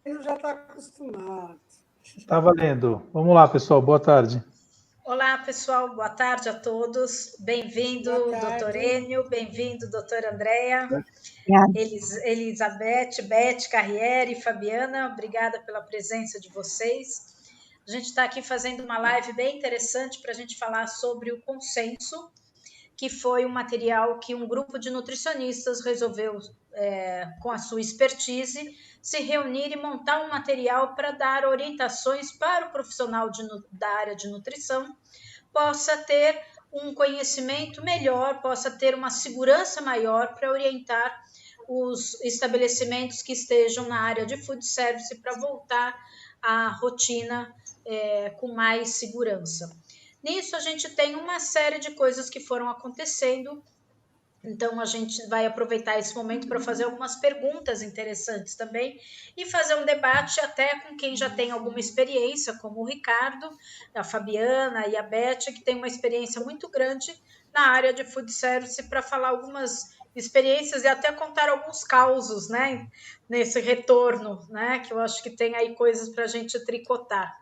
Eu já estou acostumado. Tá valendo. Vamos lá, pessoal. Boa tarde. Olá, pessoal. Boa tarde a todos. Boa Bem-vindo, doutor tarde. Enio. Bem-vindo, doutora Andréa. Obrigada. Elizabeth, Beth, Carriere, Fabiana. Obrigada pela presença de vocês. A gente está aqui fazendo uma live bem interessante para a gente falar sobre o consenso, que foi um material que um grupo de nutricionistas resolveu, com a sua expertise, se reunir e montar um material para dar orientações para o profissional da área de nutrição possa ter um conhecimento melhor, possa ter uma segurança maior para orientar os estabelecimentos que estejam na área de food service para voltar à rotina com mais segurança. Nisso, a gente tem uma série de coisas que foram acontecendo. Então, a gente vai aproveitar esse momento para fazer algumas perguntas interessantes também e fazer um debate até com quem já tem alguma experiência, como o Ricardo, a Fabiana e a Beth, que tem uma experiência muito grande na área de food service, para falar algumas experiências e até contar alguns causos, né, nesse retorno, né, que eu acho que tem aí coisas para a gente tricotar.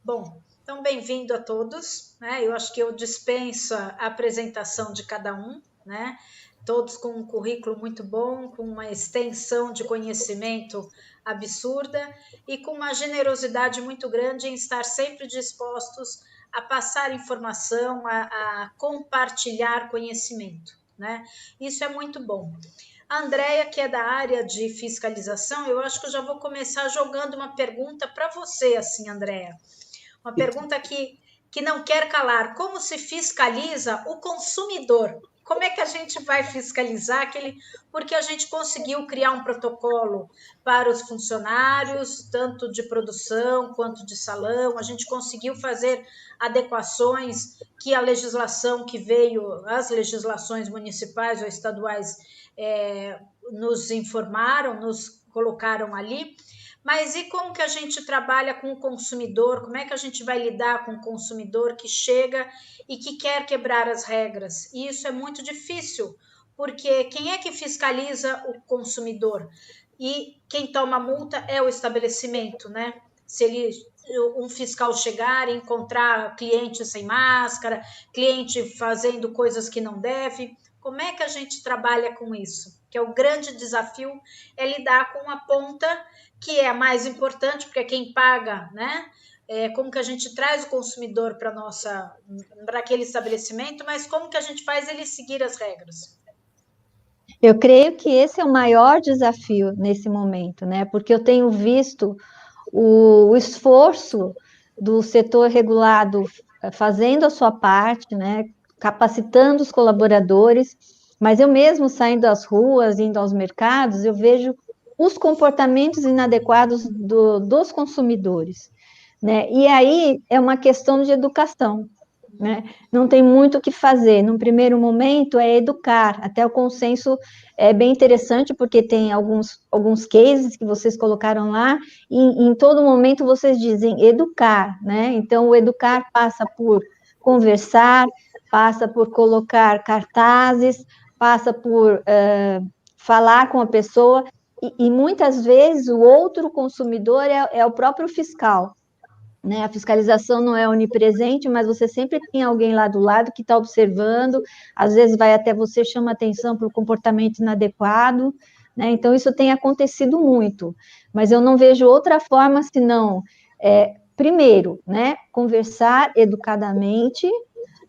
Bom, então bem-vindo a todos, né? Eu acho que eu dispenso a apresentação de cada um, né? Todos com um currículo muito bom, com uma extensão de conhecimento absurda e com uma generosidade muito grande em estar sempre dispostos a passar informação, a compartilhar conhecimento, né? Isso é muito bom. A Andréia, que é da área de fiscalização, eu acho que eu já vou começar jogando uma pergunta para você, assim, Andréia. Uma pergunta que não quer calar. Como se fiscaliza o consumidor? Como é que a gente vai fiscalizar aquele? Porque a gente conseguiu criar um protocolo para os funcionários, tanto de produção quanto de salão. A gente conseguiu fazer adequações que a legislação que veio, as legislações municipais ou estaduais, nos informaram, nos colocaram ali. Mas e como que a gente trabalha com o consumidor? Como é que a gente vai lidar com o consumidor que chega e que quer quebrar as regras? E isso é muito difícil, porque quem é que fiscaliza o consumidor? E quem toma multa é o estabelecimento, né? Se um fiscal chegar e encontrar cliente sem máscara, cliente fazendo coisas que não deve, como é que a gente trabalha com isso? Que é o grande desafio, é lidar com a ponta que é a mais importante, porque é quem paga, né? Como que a gente traz o consumidor para aquele estabelecimento, mas como que a gente faz ele seguir as regras? Eu creio que esse é o maior desafio nesse momento, né? Porque eu tenho visto o esforço do setor regulado fazendo a sua parte, né? Capacitando os colaboradores, mas eu mesmo saindo às ruas, indo aos mercados, eu vejo os comportamentos inadequados dos consumidores, né? E aí é uma questão de educação, né? Não tem muito o que fazer. Num primeiro momento é educar. Até o consenso é bem interessante, porque tem alguns cases que vocês colocaram lá, e em todo momento vocês dizem educar, né? Então, o educar passa por conversar, passa por colocar cartazes, passa por falar com a pessoa, e muitas vezes o outro consumidor é o próprio fiscal, né? A fiscalização não é onipresente, mas você sempre tem alguém lá do lado que está observando, às vezes vai até você, chama atenção para o comportamento inadequado, né? Então, isso tem acontecido muito, mas eu não vejo outra forma senão, primeiro, né, conversar educadamente,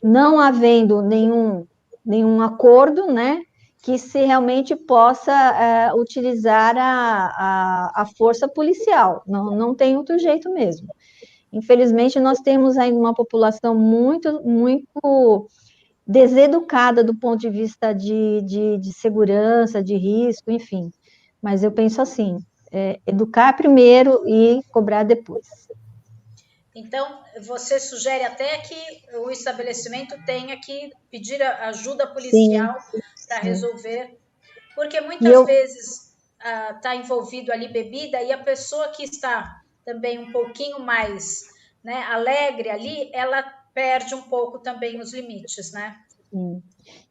não havendo nenhum acordo, né, que se realmente possa utilizar a força policial, não tem outro jeito mesmo. Infelizmente, nós temos ainda uma população muito deseducada do ponto de vista de segurança, de risco, enfim. Mas eu penso assim, educar primeiro e cobrar depois. Então, você sugere até que o estabelecimento tenha que pedir ajuda Sim, policial para sim. resolver, porque E muitas eu, vezes está envolvido ali bebida e a pessoa que está também um pouquinho mais, né, alegre ali, ela perde um pouco também os limites, né?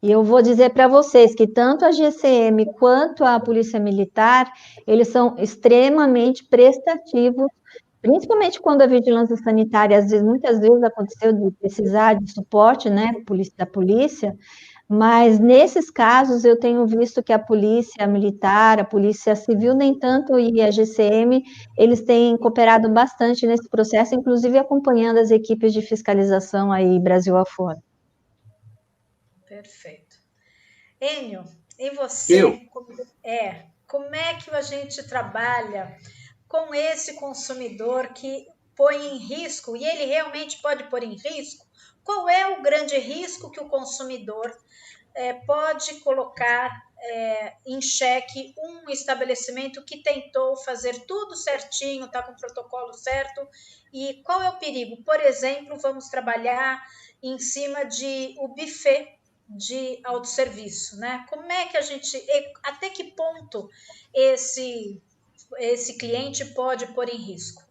E eu vou dizer para vocês que tanto a GCM quanto a Polícia Militar, eles são extremamente prestativos, principalmente quando a vigilância sanitária, muitas vezes aconteceu de precisar de suporte, né, da polícia, mas nesses casos eu tenho visto que a Polícia Militar, a Polícia Civil, nem tanto, e a GCM, eles têm cooperado bastante nesse processo, inclusive acompanhando as equipes de fiscalização aí Brasil afora. Perfeito. Enio, e você? Eu? Como é que a gente trabalha com esse consumidor que põe em risco, e ele realmente pode pôr em risco? Qual é o grande risco que o consumidor pode colocar em xeque um estabelecimento que tentou fazer tudo certinho, está com o protocolo certo, e qual é o perigo? Por exemplo, vamos trabalhar em cima de o buffet de autosserviço, né? Como é que a gente, até que ponto esse cliente pode pôr em risco?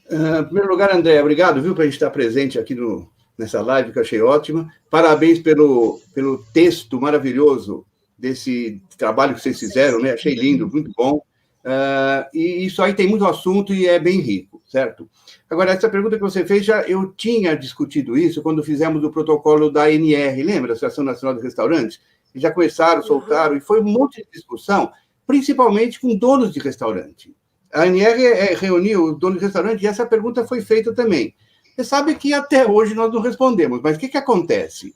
Em primeiro lugar, André, obrigado, viu, por a gente estar presente aqui nessa live, que eu achei ótima. Parabéns pelo texto maravilhoso desse trabalho que vocês fizeram, né? Achei lindo, muito bom. E isso aí tem muito assunto e é bem rico, certo? Agora, essa pergunta que você fez, eu tinha discutido isso quando fizemos o protocolo da ANR, lembra? Associação Nacional de Restaurantes? Eles já começaram, soltaram, e foi um monte de discussão, principalmente com donos de restaurante. A ANR reuniu os donos de restaurante e essa pergunta foi feita também. Você sabe que até hoje nós não respondemos, mas o que acontece?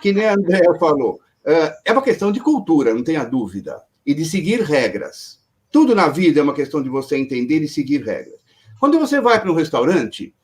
Que nem a Andréa falou, é uma questão de cultura, não tenha dúvida, e de seguir regras. Tudo na vida é uma questão de você entender e seguir regras. Quando você vai para um restaurante,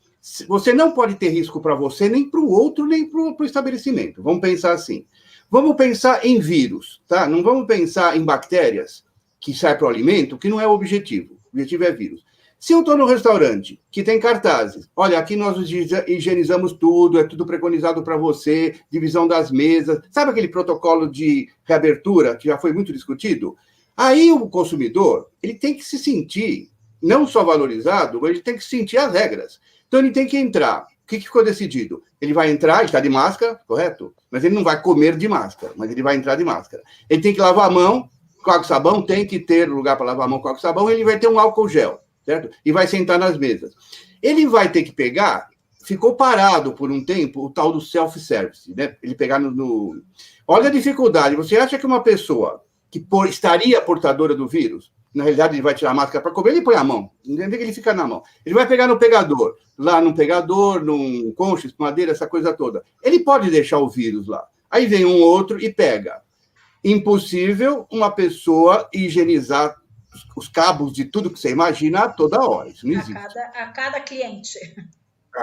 você não pode ter risco para você, nem para o outro, nem para o estabelecimento. Vamos pensar assim. Vamos pensar em vírus, tá? Não vamos pensar em bactérias que saem para o alimento, que não é o objetivo. O objetivo é vírus. Se eu estou no restaurante que tem cartazes, olha, aqui nós higienizamos tudo, é tudo preconizado para você, divisão das mesas, sabe aquele protocolo de reabertura que já foi muito discutido? Aí o consumidor, ele tem que se sentir não só valorizado, mas ele tem que sentir as regras. Então ele tem que entrar. O que ficou decidido? Ele vai entrar, ele está de máscara, correto? Mas ele não vai comer de máscara, mas ele vai entrar de máscara. Ele tem que lavar a mão com água e sabão, tem que ter lugar para lavar a mão com água e sabão, ele vai ter um álcool gel, certo? E vai sentar nas mesas. Ele vai ter que pegar, ficou parado por um tempo, o tal do self-service, né? Ele pegar no... Olha a dificuldade. Você acha que uma pessoa que estaria portadora do vírus, na realidade ele vai tirar a máscara para comer, ele põe a mão, entende que ele fica na mão. Ele vai pegar no pegador, lá num pegador, num concha, madeira, essa coisa toda. Ele pode deixar o vírus lá. Aí vem um outro e pega. Impossível uma pessoa higienizar os cabos de tudo que você imagina a toda hora. Isso não existe. A cada cliente.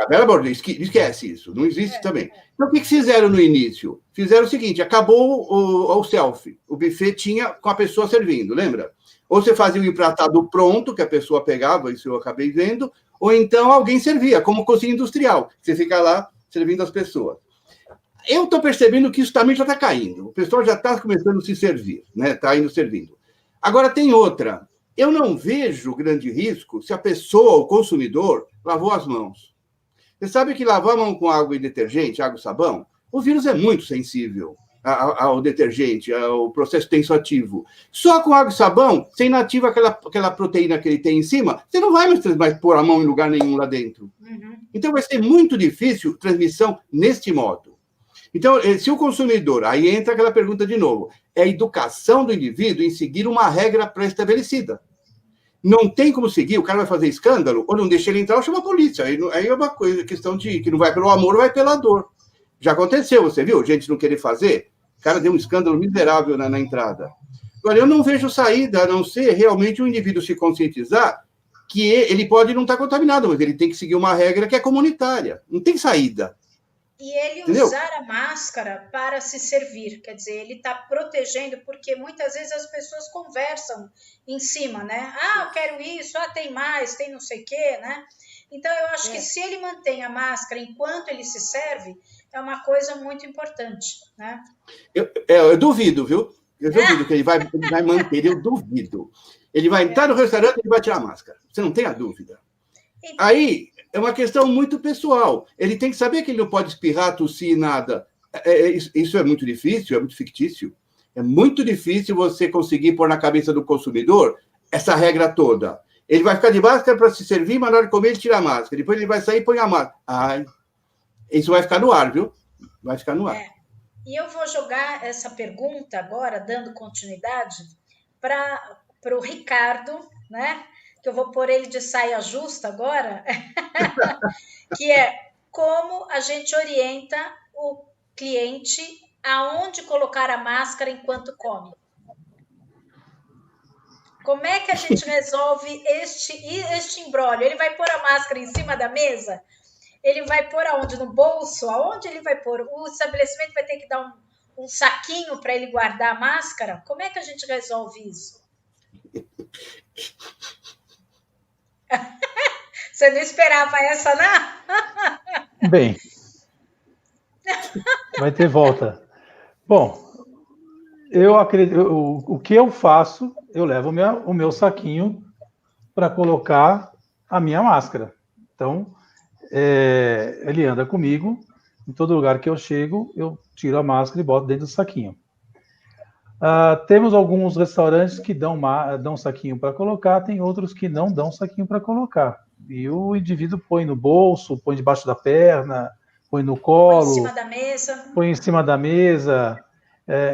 Pelo amor de Deus, esquece isso. Não existe também. Então, o que fizeram no início? Fizeram o seguinte, acabou o selfie. O buffet tinha com a pessoa servindo, lembra? Ou você fazia o empratado pronto, que a pessoa pegava, isso eu acabei vendo, ou então alguém servia, como cozinha industrial. Você fica lá servindo as pessoas. Eu estou percebendo que isso também já está caindo. O pessoal já está começando a se servir, né? Está indo servindo. Agora, tem outra. Eu não vejo grande risco se a pessoa, o consumidor, lavou as mãos. Você sabe que lavar a mão com água e detergente, água e sabão, o vírus é muito sensível ao detergente, ao processo tensoativo. Só com água e sabão, você inativa aquela proteína que ele tem em cima, você não vai mais pôr a mão em lugar nenhum lá dentro. Uhum. Então, vai ser muito difícil transmissão neste modo. Então, se o consumidor, aí entra aquela pergunta de novo, é a educação do indivíduo em seguir uma regra pré-estabelecida. Não tem como seguir, o cara vai fazer escândalo, ou não deixa ele entrar, ou chama a polícia. Aí é uma coisa, questão de que não vai pelo amor, vai pela dor. Já aconteceu, você viu? Gente não querer fazer. O cara deu um escândalo miserável na entrada. Agora, eu não vejo saída, a não ser realmente o indivíduo se conscientizar que ele pode não estar contaminado, mas ele tem que seguir uma regra que é comunitária. Não tem saída. E ele Entendeu? Usar a máscara para se servir, quer dizer, ele está protegendo, porque muitas vezes as pessoas conversam em cima, né? Ah, eu quero isso, tem mais, tem não sei o quê, né? Então, eu acho que se ele mantém a máscara enquanto ele se serve, é uma coisa muito importante, né? Eu duvido, viu? Eu duvido que ele vai manter, eu duvido. Ele vai entrar no restaurante e ele vai tirar a máscara. Você não tem a dúvida. Aí, é uma questão muito pessoal. Ele tem que saber que ele não pode espirrar, tossir, nada. Isso é muito difícil, é muito fictício. É muito difícil você conseguir pôr na cabeça do consumidor essa regra toda. Ele vai ficar de máscara para se servir, mas na hora de comer ele tira a máscara. Depois ele vai sair e põe a máscara. Ai, isso vai ficar no ar, viu? Vai ficar no ar. E eu vou jogar essa pergunta agora, dando continuidade, para o Ricardo, né? Que eu vou pôr ele de saia justa agora, que é como a gente orienta o cliente aonde colocar a máscara enquanto come. Como é que a gente resolve este imbróglio? Ele vai pôr a máscara em cima da mesa? Ele vai pôr aonde? No bolso? Aonde ele vai pôr? O estabelecimento vai ter que dar um saquinho para ele guardar a máscara? Como é que a gente resolve isso? Você não esperava essa, não? Bem, vai ter volta. Bom, eu acredito. O que eu faço? Eu levo o meu saquinho para colocar a minha máscara. Então, ele anda comigo. Em todo lugar que eu chego, eu tiro a máscara e boto dentro do saquinho. Temos alguns restaurantes que dão saquinho para colocar, tem outros que não dão saquinho para colocar. E o indivíduo põe no bolso, põe debaixo da perna, põe no colo, põe em cima da mesa. Põe em cima da mesa.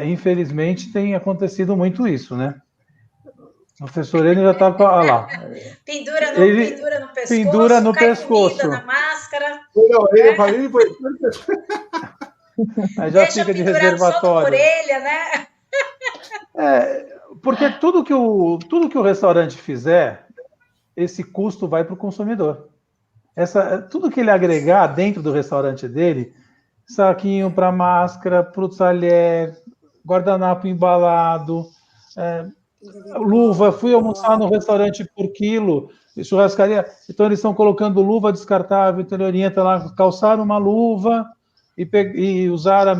Infelizmente tem acontecido muito isso, né? O professor ele já está lá. Pendura no pescoço, pendura no cai pescoço. Comida na máscara. Aí já fica de reservatório. Só orelha, né? Porque tudo que o restaurante fizer, esse custo vai para o consumidor. Tudo que ele agregar dentro do restaurante dele, saquinho para máscara, para o talher, guardanapo embalado, luva. Fui almoçar no restaurante por quilo, churrascaria, então eles estão colocando luva descartável, então ele orienta lá, calçar uma luva e usar a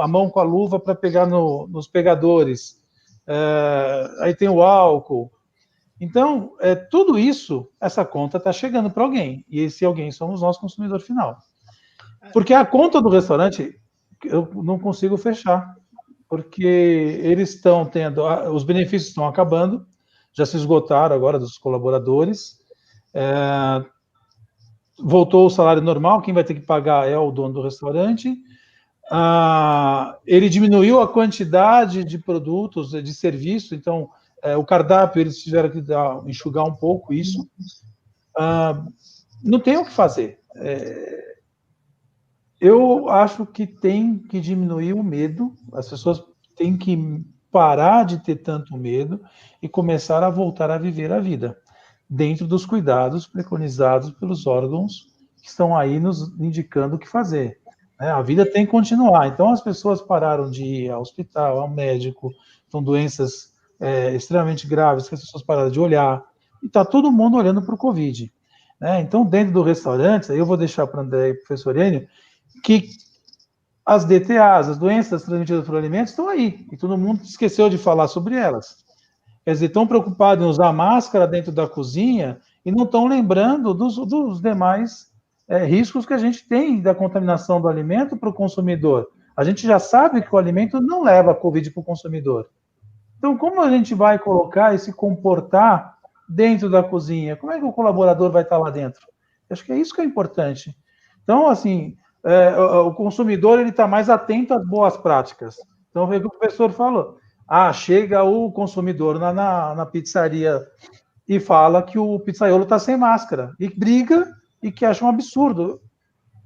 mão com a luva para pegar nos pegadores. Aí tem o álcool. Então, tudo isso, essa conta está chegando para alguém, e esse alguém somos nós, consumidor final. Porque a conta do restaurante, eu não consigo fechar, porque eles estão tendo, os benefícios estão acabando, já se esgotaram agora dos colaboradores, voltou o salário normal, quem vai ter que pagar é o dono do restaurante, ele diminuiu a quantidade de produtos, de serviço, então, o cardápio, eles tiveram que enxugar um pouco isso, não tem o que fazer. Eu acho que tem que diminuir o medo, as pessoas têm que parar de ter tanto medo e começar a voltar a viver a vida, dentro dos cuidados preconizados pelos órgãos que estão aí nos indicando o que fazer. A vida tem que continuar, então as pessoas pararam de ir ao hospital, ao médico, são doenças extremamente graves que as pessoas pararam de olhar, e está todo mundo olhando para o Covid. Então, dentro do restaurante, eu vou deixar para o André e para o professor Enio, que as DTAs, as doenças transmitidas por alimentos, estão aí, e todo mundo esqueceu de falar sobre elas. Quer dizer, estão preocupados em usar máscara dentro da cozinha e não estão lembrando dos demais riscos que a gente tem da contaminação do alimento para o consumidor. A gente já sabe que o alimento não leva a Covid para o consumidor. Então, como a gente vai colocar e se comportar dentro da cozinha? Como é que o colaborador vai estar lá dentro? Acho que é isso que é importante. Então, assim, o consumidor ele está mais atento às boas práticas. Então, o que o professor falou. Chega o consumidor na pizzaria e fala que o pizzaiolo está sem máscara, e briga e que acha um absurdo.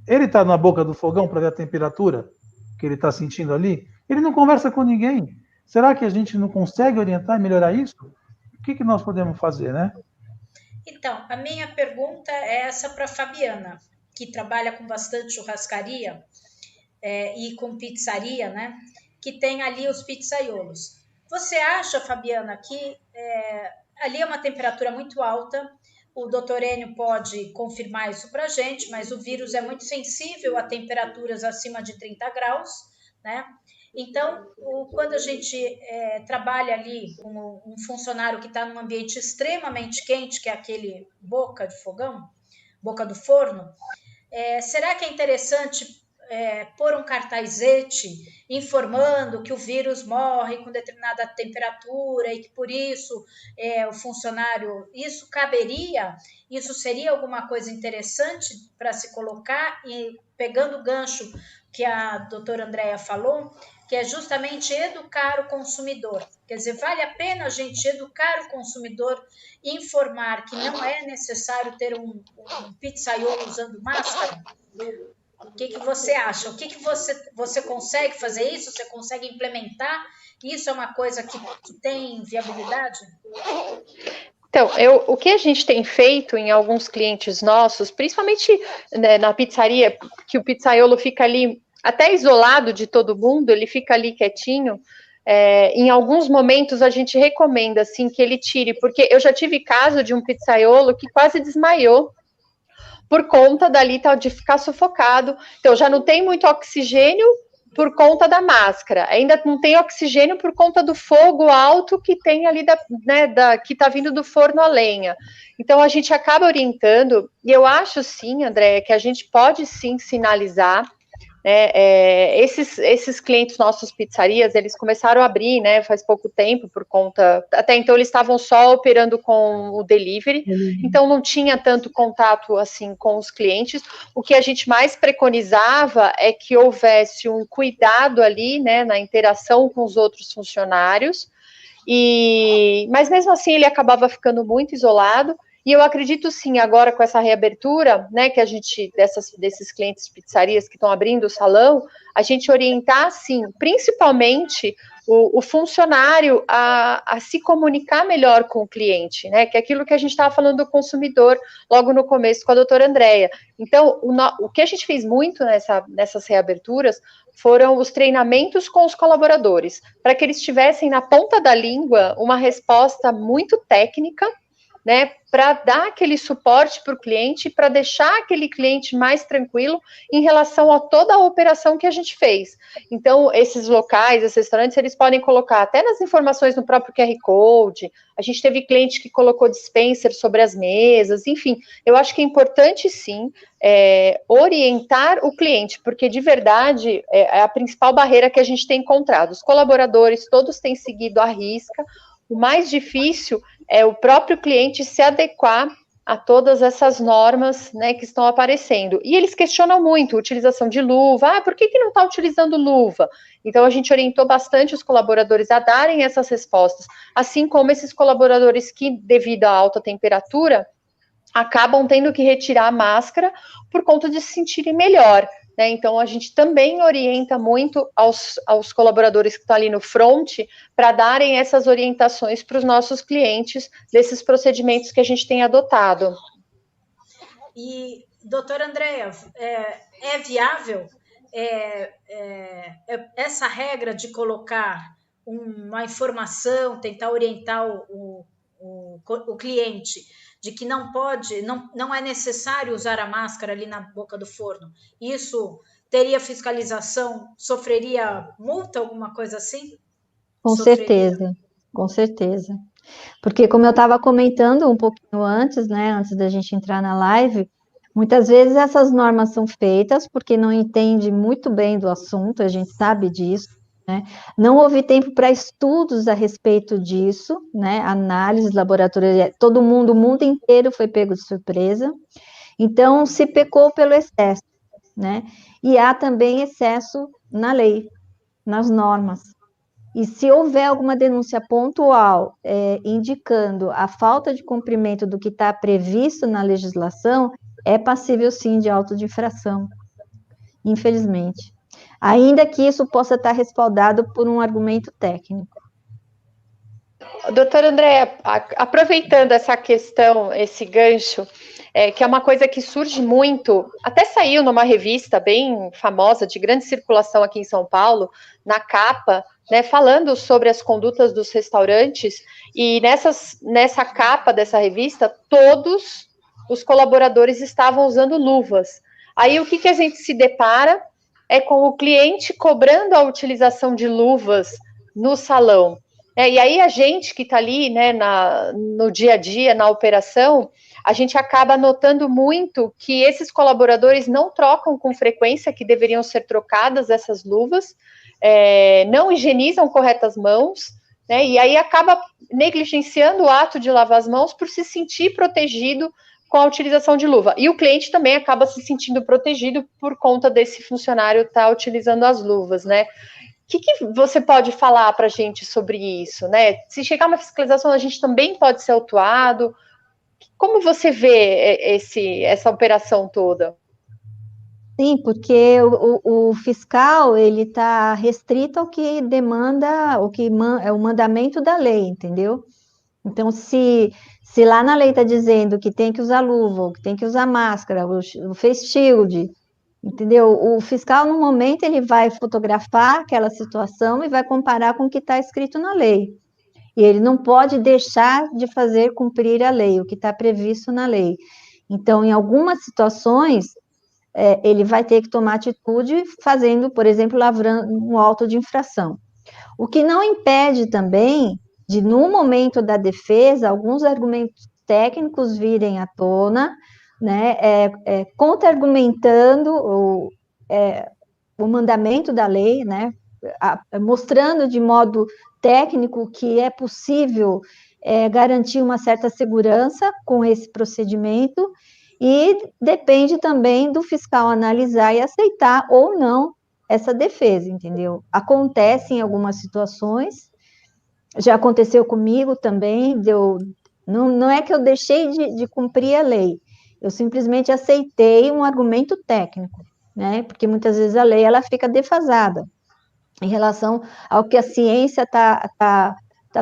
Ele está na boca do fogão para ver a temperatura que ele está sentindo ali, ele não conversa com ninguém. Será que a gente não consegue orientar e melhorar isso? O que nós podemos fazer, né? Então, a minha pergunta é essa para a Fabiana, que trabalha com bastante churrascaria e com pizzaria, né? Que tem ali os pizzaiolos. Você acha, Fabiana, que ali é uma temperatura muito alta? O doutor Enio pode confirmar isso para a gente, mas o vírus é muito sensível a temperaturas acima de 30 graus, né? Então, quando a gente trabalha ali com um funcionário que está num ambiente extremamente quente, que é aquele boca de fogão, boca do forno, será que é interessante pôr um cartazete informando que o vírus morre com determinada temperatura e que por isso o funcionário, isso caberia? Isso seria alguma coisa interessante para se colocar? E pegando o gancho que a doutora Andréa falou, que é justamente educar o consumidor. Quer dizer, vale a pena a gente educar o consumidor e informar que não é necessário ter um pizzaiolo usando máscara? O que você acha? O que você consegue fazer isso? Você consegue implementar? Isso é uma coisa que tem viabilidade? Então, o que a gente tem feito em alguns clientes nossos, principalmente, né, na pizzaria, que o pizzaiolo fica ali até isolado de todo mundo, ele fica ali quietinho. Em alguns momentos a gente recomenda assim que ele tire, porque eu já tive caso de um pizzaiolo que quase desmaiou por conta dali de ficar sufocado. Então já não tem muito oxigênio por conta da máscara, ainda não tem oxigênio por conta do fogo alto que tem ali que está vindo do forno a lenha. Então a gente acaba orientando, e eu acho sim, André, que a gente pode sim sinalizar, né, esses clientes nossos pizzarias, eles começaram a abrir, né, faz pouco tempo, por conta, até então eles estavam só operando com o delivery, então não tinha tanto contato, assim, com os clientes. O que a gente mais preconizava é que houvesse um cuidado ali, né, na interação com os outros funcionários, mas mesmo assim ele acabava ficando muito isolado. E eu acredito sim, agora com essa reabertura, né, que a gente, desses clientes de pizzarias que estão abrindo o salão, a gente orientar, sim, principalmente o funcionário a se comunicar melhor com o cliente, né, que é aquilo que a gente estava falando do consumidor logo no começo com a doutora Andréa. Então, o que a gente fez muito nessas reaberturas foram os treinamentos com os colaboradores, para que eles tivessem na ponta da língua uma resposta muito técnica, né, para dar aquele suporte para o cliente, para deixar aquele cliente mais tranquilo em relação a toda a operação que a gente fez. Então, esses locais, esses restaurantes, eles podem colocar até nas informações no próprio QR Code. A gente teve cliente que colocou dispenser sobre as mesas, enfim. Eu acho que é importante, sim, orientar o cliente, porque, de verdade, é a principal barreira que a gente tem encontrado. Os colaboradores, todos têm seguido à risca. O mais difícil é o próprio cliente se adequar a todas essas normas, né, que estão aparecendo. E eles questionam muito a utilização de luva. Por que não está utilizando luva? Então, a gente orientou bastante os colaboradores a darem essas respostas, assim como esses colaboradores que, devido à alta temperatura, acabam tendo que retirar a máscara por conta de se sentirem melhor. Então, a gente também orienta muito aos colaboradores que estão ali no front para darem essas orientações para os nossos clientes desses procedimentos que a gente tem adotado. E, doutora Andréa, é viável essa regra de colocar uma informação, tentar orientar o cliente de que não pode, não é necessário usar a máscara ali na boca do forno? Isso teria fiscalização? Sofreria multa, alguma coisa assim? Com certeza, com certeza. Porque, como eu estava comentando um pouquinho antes, né, antes da gente entrar na live, muitas vezes essas normas são feitas porque não entende muito bem do assunto, a gente sabe disso, né? Não houve tempo para estudos a respeito disso, né? Análises laboratoriais, o mundo inteiro foi pego de surpresa. Então, se pecou pelo excesso, né? E há também excesso na lei, nas normas. E se houver alguma denúncia pontual indicando a falta de cumprimento do que está previsto na legislação, é passível, sim, de auto de infração, infelizmente. Ainda que isso possa estar respaldado por um argumento técnico. Doutora Andréa, aproveitando essa questão, esse gancho, que é uma coisa que surge muito, até saiu numa revista bem famosa, de grande circulação aqui em São Paulo, na capa, né, falando sobre as condutas dos restaurantes, e nessa capa dessa revista, todos os colaboradores estavam usando luvas. Aí o que a gente se depara é com o cliente cobrando a utilização de luvas no salão. E aí a gente que está ali, né, no dia a dia, na operação, a gente acaba notando muito que esses colaboradores não trocam com frequência, que deveriam ser trocadas essas luvas, não higienizam corretas mãos, né, e aí acaba negligenciando o ato de lavar as mãos por se sentir protegido com a utilização de luva. E o cliente também acaba se sentindo protegido por conta desse funcionário estar utilizando as luvas, né? O que você pode falar para a gente sobre isso, né? Se chegar uma fiscalização, a gente também pode ser autuado. Como você vê essa operação toda? Sim, porque o fiscal ele está restrito ao que demanda, é o mandamento da lei, entendeu? Então, se lá na lei está dizendo que tem que usar luva, que tem que usar máscara, o face shield, entendeu? O fiscal, no momento, ele vai fotografar aquela situação e vai comparar com o que está escrito na lei. E ele não pode deixar de fazer cumprir a lei, o que está previsto na lei. Então, em algumas situações, ele vai ter que tomar atitude fazendo, por exemplo, lavrando um auto de infração. O que não impede também de, no momento da defesa, alguns argumentos técnicos virem à tona, né, contra-argumentando o mandamento da lei, né, mostrando de modo técnico que é possível garantir uma certa segurança com esse procedimento, e depende também do fiscal analisar e aceitar ou não essa defesa, entendeu? Acontece em algumas situações, já aconteceu comigo também, não é que eu deixei de cumprir a lei, eu simplesmente aceitei um argumento técnico, né? Porque muitas vezes a lei ela fica defasada em relação ao que a ciência está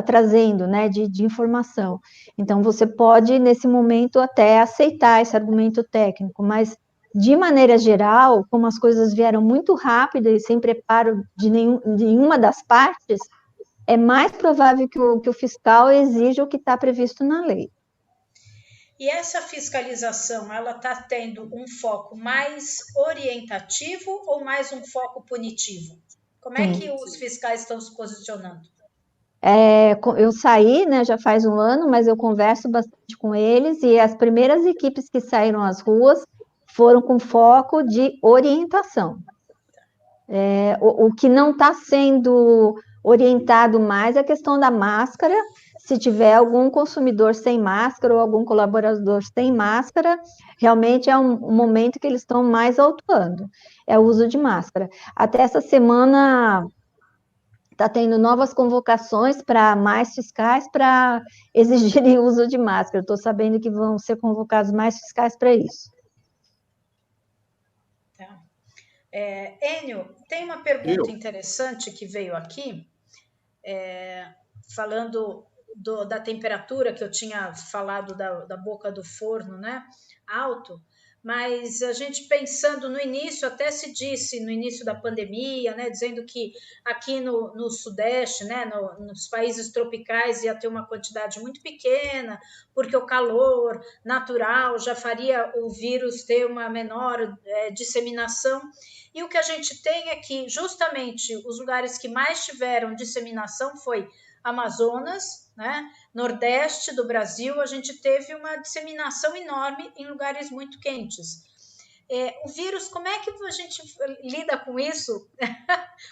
trazendo, né, de informação. Então, você pode, nesse momento, até aceitar esse argumento técnico, mas, de maneira geral, como as coisas vieram muito rápido e sem preparo de nenhuma das partes, é mais provável que o fiscal exija o que está previsto na lei. E essa fiscalização, ela está tendo um foco mais orientativo ou mais um foco punitivo? Como é que os fiscais estão se posicionando? Eu saí, né, já faz um ano, mas eu converso bastante com eles, e as primeiras equipes que saíram às ruas foram com foco de orientação. O que não está sendo orientado mais é a questão da máscara. Se tiver algum consumidor sem máscara ou algum colaborador sem máscara, realmente é um momento que eles estão mais autuando, é o uso de máscara. Até essa semana está tendo novas convocações para mais fiscais para exigirem o uso de máscara. Estou sabendo que vão ser convocados mais fiscais para isso. Tá. Enio, tem uma pergunta interessante que veio aqui, falando da temperatura que eu tinha falado da boca do forno, né, alto, mas a gente pensando no início, até se disse no início da pandemia, né, dizendo que aqui no Sudeste, né, nos países tropicais ia ter uma quantidade muito pequena, porque o calor natural já faria o vírus ter uma menor disseminação. E o que a gente tem é que justamente os lugares que mais tiveram disseminação foi Amazonas, né? Nordeste do Brasil, a gente teve uma disseminação enorme em lugares muito quentes. O vírus, como é que a gente lida com isso?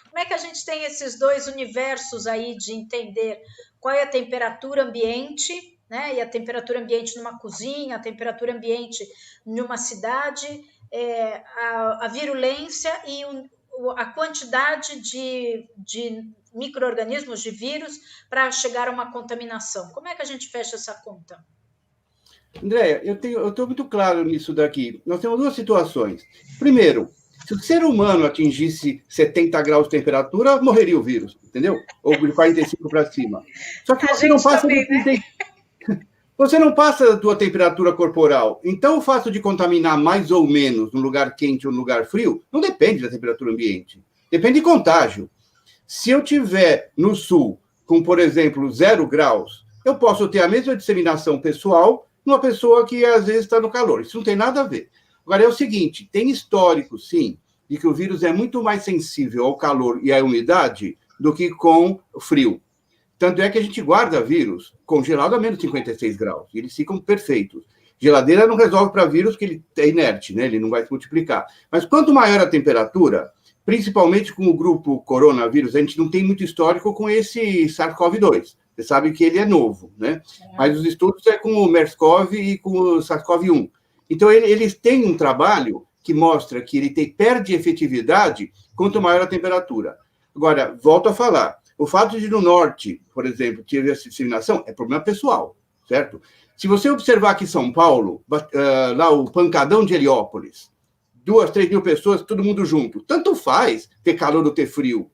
Como é que a gente tem esses dois universos aí de entender qual é a temperatura ambiente, né? E a temperatura ambiente numa cozinha, a temperatura ambiente numa cidade, a virulência e a quantidade de micro-organismos, de vírus, para chegar a uma contaminação. Como é que a gente fecha essa conta? Andréia, eu estou muito claro nisso daqui. Nós temos duas situações. Primeiro, se o ser humano atingisse 70 graus de temperatura, morreria o vírus, entendeu? Ou de 45 para cima. Só que você não passa também, né? Você não passa da tua temperatura corporal. Então, o fato de contaminar mais ou menos num lugar quente ou num lugar frio não depende da temperatura ambiente. Depende de contágio. Se eu tiver no sul com, por exemplo, 0 graus, eu posso ter a mesma disseminação pessoal numa pessoa que, às vezes, está no calor. Isso não tem nada a ver. Agora, é o seguinte, tem histórico, sim, de que o vírus é muito mais sensível ao calor e à umidade do que com frio. Tanto é que a gente guarda vírus congelado a menos 56 graus, e eles ficam perfeitos. Geladeira não resolve para vírus, que ele é inerte, né? Ele não vai se multiplicar. Mas quanto maior a temperatura, principalmente com o grupo coronavírus, a gente não tem muito histórico com esse SARS-CoV-2. Você sabe que ele é novo, né? Mas os estudos é com o MERS-CoV e com o SARS-CoV-1. Então, eles têm um trabalho que mostra que ele perde efetividade quanto maior a temperatura. Agora, volto a falar, o fato de no norte, por exemplo, ter essa disseminação é problema pessoal, certo? Se você observar aqui em São Paulo, lá o pancadão de Heliópolis, 2, 3 mil pessoas, todo mundo junto, tanto faz ter calor ou ter frio.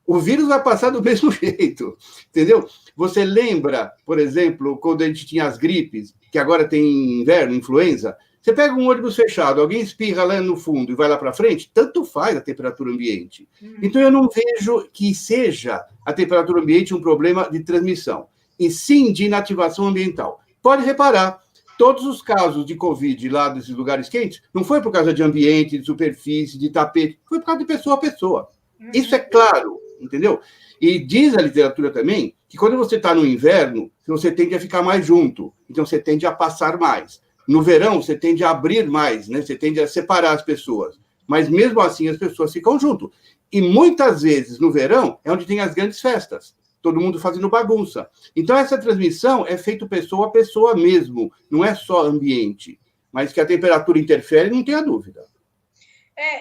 O vírus vai passar do mesmo jeito, entendeu? Você lembra, por exemplo, quando a gente tinha as gripes, que agora tem inverno, influenza, você pega um ônibus fechado, alguém espirra lá no fundo e vai lá para frente, tanto faz a temperatura ambiente. Então, eu não vejo que seja a temperatura ambiente um problema de transmissão, e sim de inativação ambiental. Pode reparar, todos os casos de Covid lá desses lugares quentes, não foi por causa de ambiente, de superfície, de tapete, foi por causa de pessoa a pessoa. Isso é claro, entendeu? E diz a literatura também que quando você está no inverno, você tende a ficar mais junto, então você tende a passar mais. No verão, você tende a abrir mais, né? Você tende a separar as pessoas. Mas, mesmo assim, as pessoas ficam junto. E, muitas vezes, no verão, é onde tem as grandes festas. Todo mundo fazendo bagunça. Então, essa transmissão é feita pessoa a pessoa mesmo. Não é só ambiente. Mas que a temperatura interfere, não tenha dúvida.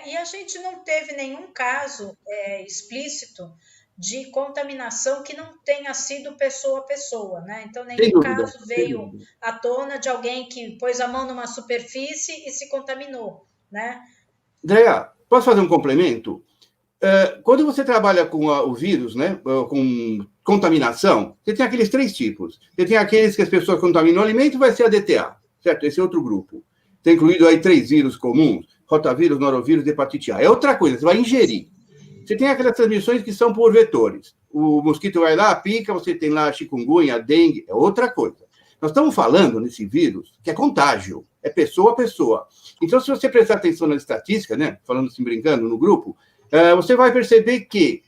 E a gente não teve nenhum caso explícito de contaminação que não tenha sido pessoa a pessoa, né? Então, nenhum caso veio à tona de alguém que pôs a mão numa superfície e se contaminou, né? Andréa, posso fazer um complemento? Quando você trabalha com o vírus, né, com contaminação, você tem aqueles 3 tipos. Você tem aqueles que as pessoas contaminam o alimento, vai ser a DTA, certo? Esse é outro grupo. Tem incluído aí 3 vírus comuns, rotavírus, norovírus, hepatite A. É outra coisa, você vai ingerir. Você tem aquelas transmissões que são por vetores. O mosquito vai lá, pica, você tem lá a chikungunya, a dengue, é outra coisa. Nós estamos falando nesse vírus que é contágio, é pessoa a pessoa. Então, se você prestar atenção na estatística, né, falando assim, brincando no grupo, você vai perceber que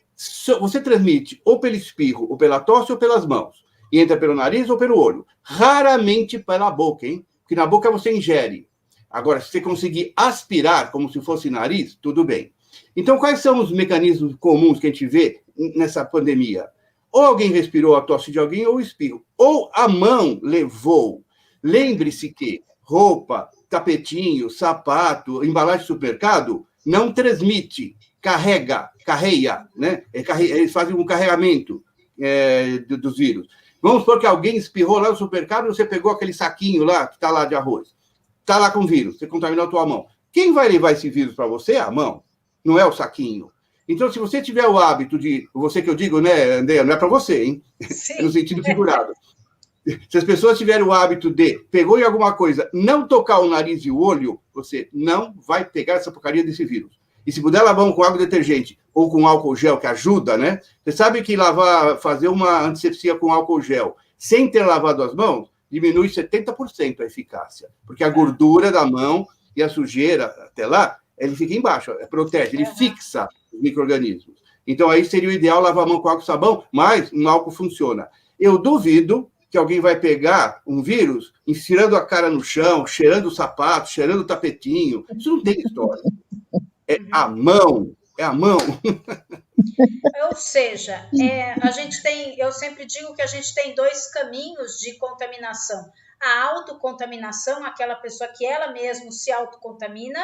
você transmite ou pelo espirro, ou pela tosse, ou pelas mãos. E entra pelo nariz ou pelo olho. Raramente pela boca, hein? Porque na boca você ingere. Agora, se você conseguir aspirar como se fosse nariz, tudo bem. Então, quais são os mecanismos comuns que a gente vê nessa pandemia? Ou alguém respirou a tosse de alguém, ou o espirro. Ou a mão levou. Lembre-se que roupa, tapetinho, sapato, embalagem de supermercado, não transmite, carreia, né? Eles fazem um carregamento dos vírus. Vamos supor que alguém espirrou lá no supermercado, você pegou aquele saquinho lá, que está lá de arroz. Está lá com vírus, você contaminou a tua mão. Quem vai levar esse vírus para você é a mão, não é o saquinho. Então, se você tiver o hábito de... Você que eu digo, né, André, não é para você, hein? Sim. É no sentido figurado. Se as pessoas tiverem o hábito de, pegou em alguma coisa, não tocar o nariz e o olho, você não vai pegar essa porcaria desse vírus. E se puder lavar com água detergente ou com álcool gel, que ajuda, né? Você sabe que fazer uma antisepsia com álcool gel, sem ter lavado as mãos, diminui 70% a eficácia. Porque a gordura da mão e a sujeira, até lá, ele fica embaixo, protege, ele fixa os micro-organismos. Então, aí seria o ideal lavar a mão com água e sabão, mas um álcool funciona. Eu duvido que alguém vai pegar um vírus, enfiando a cara no chão, cheirando o sapato, cheirando o tapetinho. Isso não tem história. É a mão. Ou seja, eu sempre digo que a gente tem 2 caminhos de contaminação. A autocontaminação, aquela pessoa que ela mesma se autocontamina,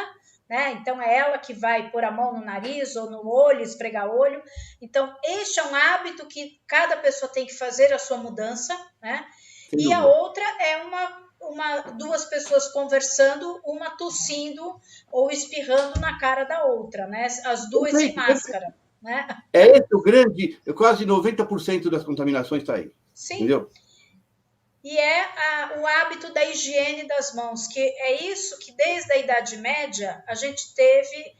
né? Então, é ela que vai pôr a mão no nariz ou no olho, esfregar o olho. Então, este é um hábito que cada pessoa tem que fazer a sua mudança, né? E a outra é 2 pessoas conversando, uma tossindo ou espirrando na cara da outra, né? As 2 sem máscara, né? É esse o grande... Quase 90% das contaminações está aí. Sim. Entendeu? E o hábito da higiene das mãos, que é isso que desde a Idade Média a gente teve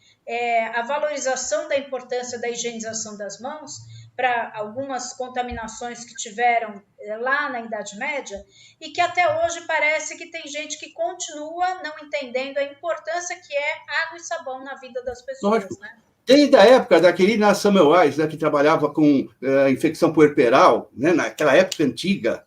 a valorização da importância da higienização das mãos para algumas contaminações que tiveram lá na Idade Média e que até hoje parece que tem gente que continua não entendendo a importância que é água e sabão na vida das pessoas. Lógico. Né? Desde a época daquele Ignaz Semmelweis, né, que trabalhava com infecção puerperal, né, naquela época antiga,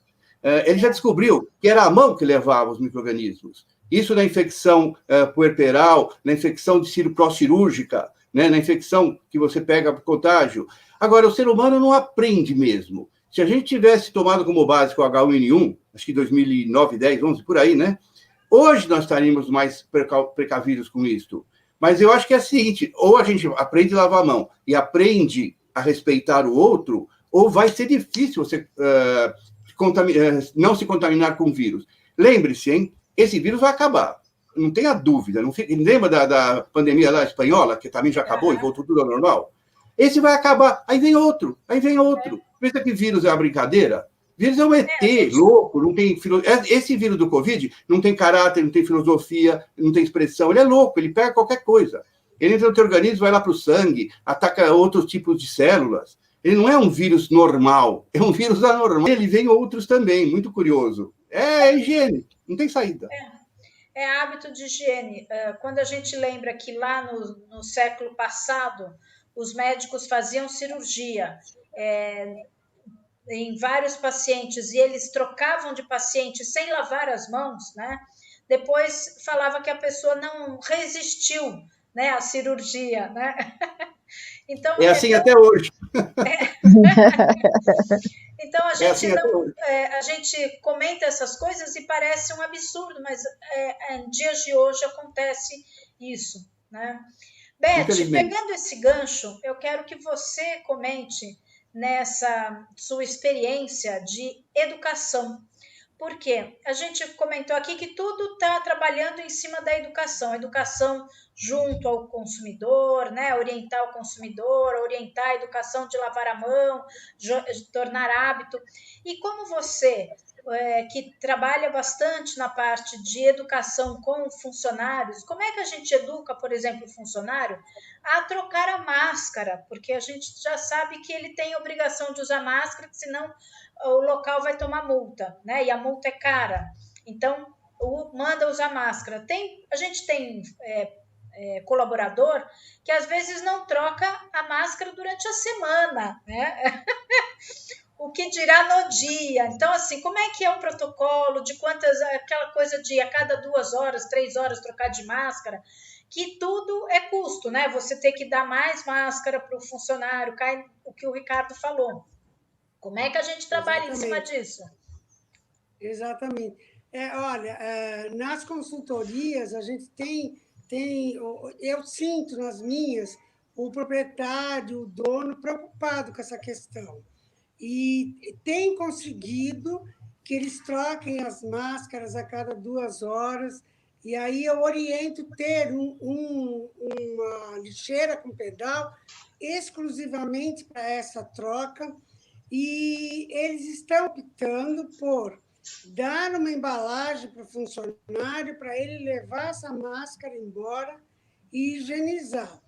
ele já descobriu que era a mão que levava os micro-organismos. Isso na infecção puerperal, na infecção de pró-cirúrgica, né, na infecção que você pega por contágio. Agora, o ser humano não aprende mesmo. Se a gente tivesse tomado como básico o H1N1, acho que 2009, 10, 11, por aí, né? Hoje nós estaríamos mais precavidos com isso. Mas eu acho que é o seguinte, ou a gente aprende a lavar a mão e aprende a respeitar o outro, ou vai ser difícil você não se contaminar com o vírus. Lembre-se, hein? Esse vírus vai acabar. Não tenha dúvida. Lembra da pandemia lá espanhola, que também já acabou e voltou tudo ao normal? Esse vai acabar. Aí vem outro. Pensa que vírus é uma brincadeira? Vírus é um ET louco, não tem esse vírus do Covid não tem caráter, não tem filosofia, não tem expressão, ele é louco, ele pega qualquer coisa. Ele entra no teu organismo, vai lá para o sangue, ataca outros tipos de células. Ele não é um vírus normal, é um vírus anormal. Ele vem outros também, muito curioso. É higiene, não tem saída. É hábito de higiene. Quando a gente lembra que lá no século passado, os médicos faziam cirurgia em vários pacientes e eles trocavam de paciente sem lavar as mãos, né? Depois falava que a pessoa não resistiu, né, à cirurgia, né? Então, é assim até hoje. Então a gente a gente comenta essas coisas e parece um absurdo, mas em dias de hoje acontece isso, né? Beth, pegando esse gancho, eu quero que você comente nessa sua experiência de educação. Por quê? A gente comentou aqui que tudo está trabalhando em cima da educação. Educação junto ao consumidor, né? Orientar o consumidor, orientar a educação de lavar a mão, tornar hábito. E como você, que trabalha bastante na parte de educação com funcionários, como é que a gente educa, por exemplo, o funcionário a trocar a máscara? Porque a gente já sabe que ele tem a obrigação de usar máscara, senão o local vai tomar multa, né? E a multa é cara. Então, manda usar máscara. A gente tem colaborador que às vezes não troca a máscara durante a semana, né? O que dirá no dia? Então, assim, como é que é o protocolo de aquela coisa de a cada 2 horas, 3 horas trocar de máscara? Que tudo é custo, né? Você ter que dar mais máscara para o funcionário, cai o que o Ricardo falou. Como é que a gente trabalha em cima disso? Exatamente. Olha, nas consultorias, a gente eu sinto nas minhas o proprietário, o dono preocupado com essa questão. E tem conseguido que eles troquem as máscaras a cada 2 horas, e aí eu oriento ter uma lixeira com pedal exclusivamente para essa troca, e eles estão optando por dar uma embalagem para o funcionário, para ele levar essa máscara embora e higienizar.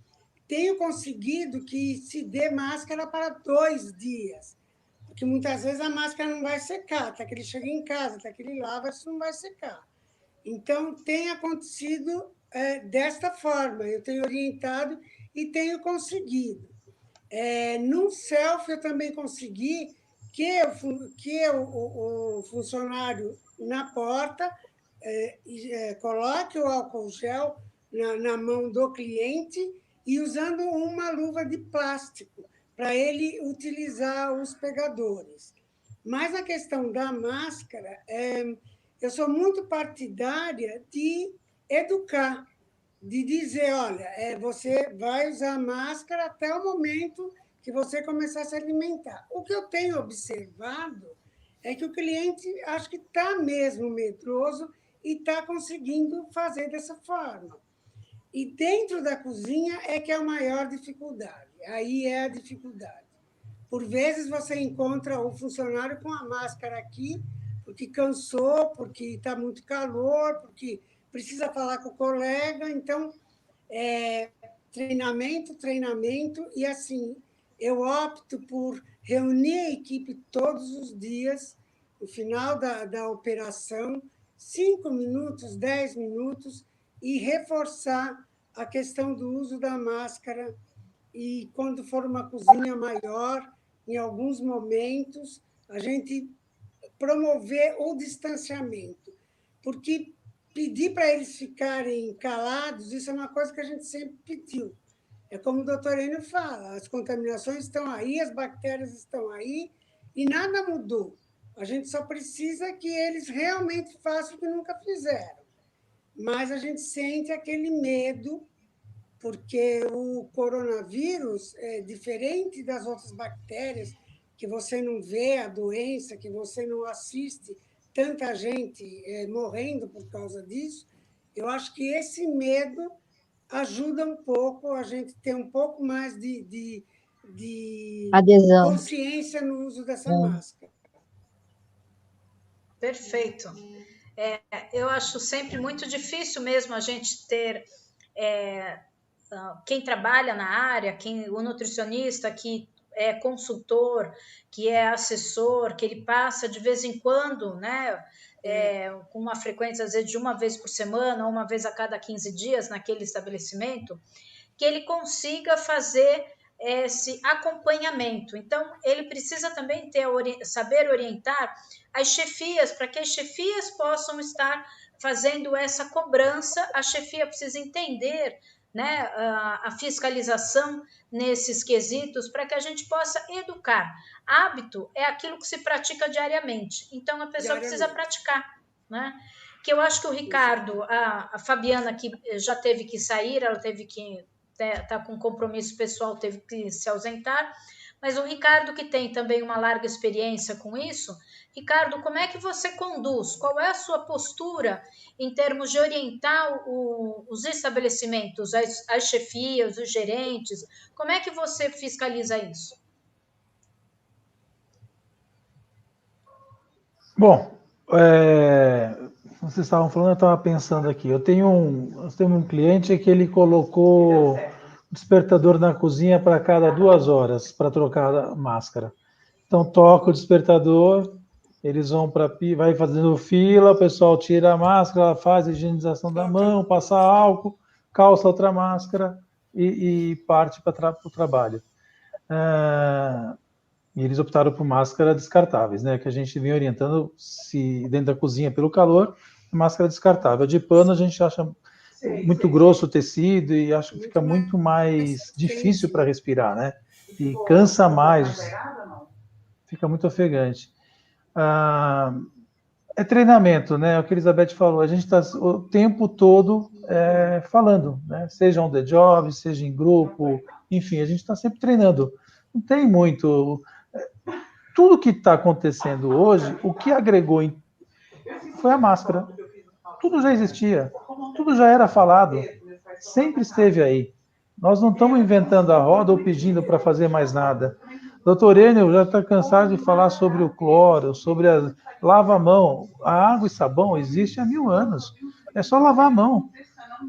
Tenho conseguido que se dê máscara para 2 dias, porque muitas vezes a máscara não vai secar, até que ele chega em casa, até que ele lava, isso não vai secar. Então, tem acontecido desta forma, eu tenho orientado e tenho conseguido. No self, eu também consegui que o funcionário na porta coloque o álcool gel na mão do cliente e usando uma luva de plástico para ele utilizar os pegadores. Mas na questão da máscara, eu sou muito partidária de educar, de dizer, olha, você vai usar máscara até o momento que você começar a se alimentar. O que eu tenho observado é que o cliente acho que está mesmo medroso e está conseguindo fazer dessa forma. E dentro da cozinha é que é a maior dificuldade. Aí é a dificuldade. Por vezes você encontra o funcionário com a máscara aqui, porque cansou, porque está muito calor, porque precisa falar com o colega. Então, treinamento, e assim, eu opto por reunir a equipe todos os dias, no final da operação, 5 minutos, 10 minutos, e reforçar a questão do uso da máscara e quando for uma cozinha maior, em alguns momentos, a gente promover o distanciamento, porque pedir para eles ficarem calados, isso é uma coisa que a gente sempre pediu. É como o doutor Enio fala, as contaminações estão aí, as bactérias estão aí, e nada mudou. A gente só precisa que eles realmente façam o que nunca fizeram. Mas a gente sente aquele medo, porque o coronavírus é diferente das outras bactérias, que você não vê a doença, que você não assiste tanta gente morrendo por causa disso. Eu acho que esse medo ajuda um pouco a gente ter um pouco mais de adesão, consciência no uso dessa máscara. Perfeito. Eu acho sempre muito difícil mesmo a gente ter quem trabalha na área, o nutricionista que é consultor, que é assessor, que ele passa de vez em quando, né, com uma frequência, às vezes, de uma vez por semana, ou uma vez a cada 15 dias naquele estabelecimento, que ele consiga fazer esse acompanhamento. Então, ele precisa também saber orientar as chefias, para que as chefias possam estar fazendo essa cobrança. A chefia precisa entender, né, a fiscalização nesses quesitos, para que a gente possa educar. Hábito é aquilo que se pratica diariamente, então a pessoa precisa praticar, né? Que eu acho que o Ricardo, a Fabiana, que já teve que sair, ela teve que está com compromisso pessoal, teve que se ausentar, mas o Ricardo, que tem também uma larga experiência com isso. Ricardo, como é que você conduz? Qual é a sua postura em termos de orientar os estabelecimentos, as chefias, os gerentes? Como é que você fiscaliza isso? Bom, vocês estavam falando, eu estava pensando aqui. Eu tenho um cliente que ele colocou despertador na cozinha para cada 2 horas para trocar a máscara. Então toca o despertador, eles vão vai fazendo fila, o pessoal tira a máscara, faz a higienização da mão, passa álcool, calça outra máscara e parte para o trabalho. E eles optaram por máscaras descartáveis, né? Que a gente vem orientando, se dentro da cozinha pelo calor, máscara descartável. De pano a gente acha muito grosso o tecido e acho que fica muito mais difícil para respirar, né? E cansa mais, fica muito ofegante. É treinamento, né? O que a Elizabeth falou, a gente está o tempo todo falando, né? Seja on the job, seja em grupo, enfim, a gente está sempre treinando. Não tem muito. Tudo que está acontecendo hoje, o que agregou foi a máscara. Tudo já existia, tudo já era falado, sempre esteve aí. Nós não estamos inventando a roda ou pedindo para fazer mais nada. Doutor Enio já está cansado de falar sobre o cloro, sobre lava a mão. A água e sabão existe há 1000 anos. É só lavar a mão.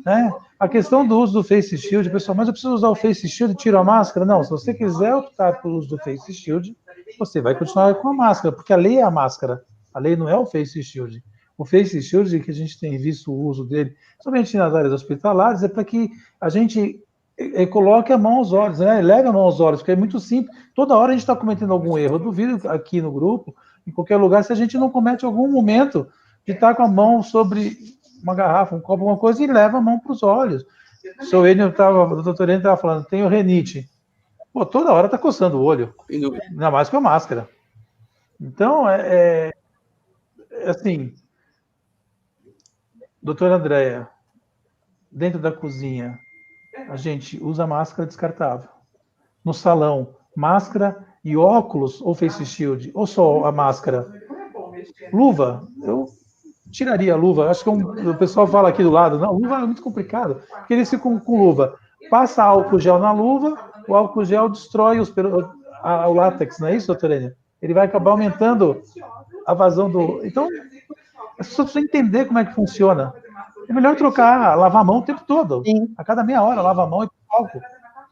Né? A questão do uso do face shield, pessoal, mas eu preciso usar o face shield e tiro a máscara? Não, se você quiser optar pelo uso do face shield, você vai continuar com a máscara, porque a lei é a máscara. A lei não é o face shield. O face shield, que a gente tem visto o uso dele, somente nas áreas hospitalares, é para que a gente coloque a mão aos olhos, né? Leve a mão aos olhos, porque é muito simples. Toda hora a gente está cometendo algum erro. Eu duvido aqui no grupo, em qualquer lugar, se a gente não comete algum momento de estar com a mão sobre uma garrafa, um copo, alguma coisa, e leva a mão para os olhos. O doutor Enio estava falando, tenho renite. Pô, toda hora está coçando o olho, ainda mais com a máscara. Então, assim, doutora Andréia, dentro da cozinha, a gente usa máscara descartável. No salão, máscara e óculos ou face shield, ou só a máscara. Luva, eu tiraria a luva. Acho que o pessoal fala aqui do lado, não, luva é muito complicado, porque eles ficam com luva. Passa álcool gel na luva, o álcool gel destrói o látex, não é isso, doutora Enio? Ele vai acabar aumentando a vazão do... Então, as pessoas precisam entender como é que funciona. É melhor lavar a mão o tempo todo. Sim. A cada meia hora, lava a mão e álcool.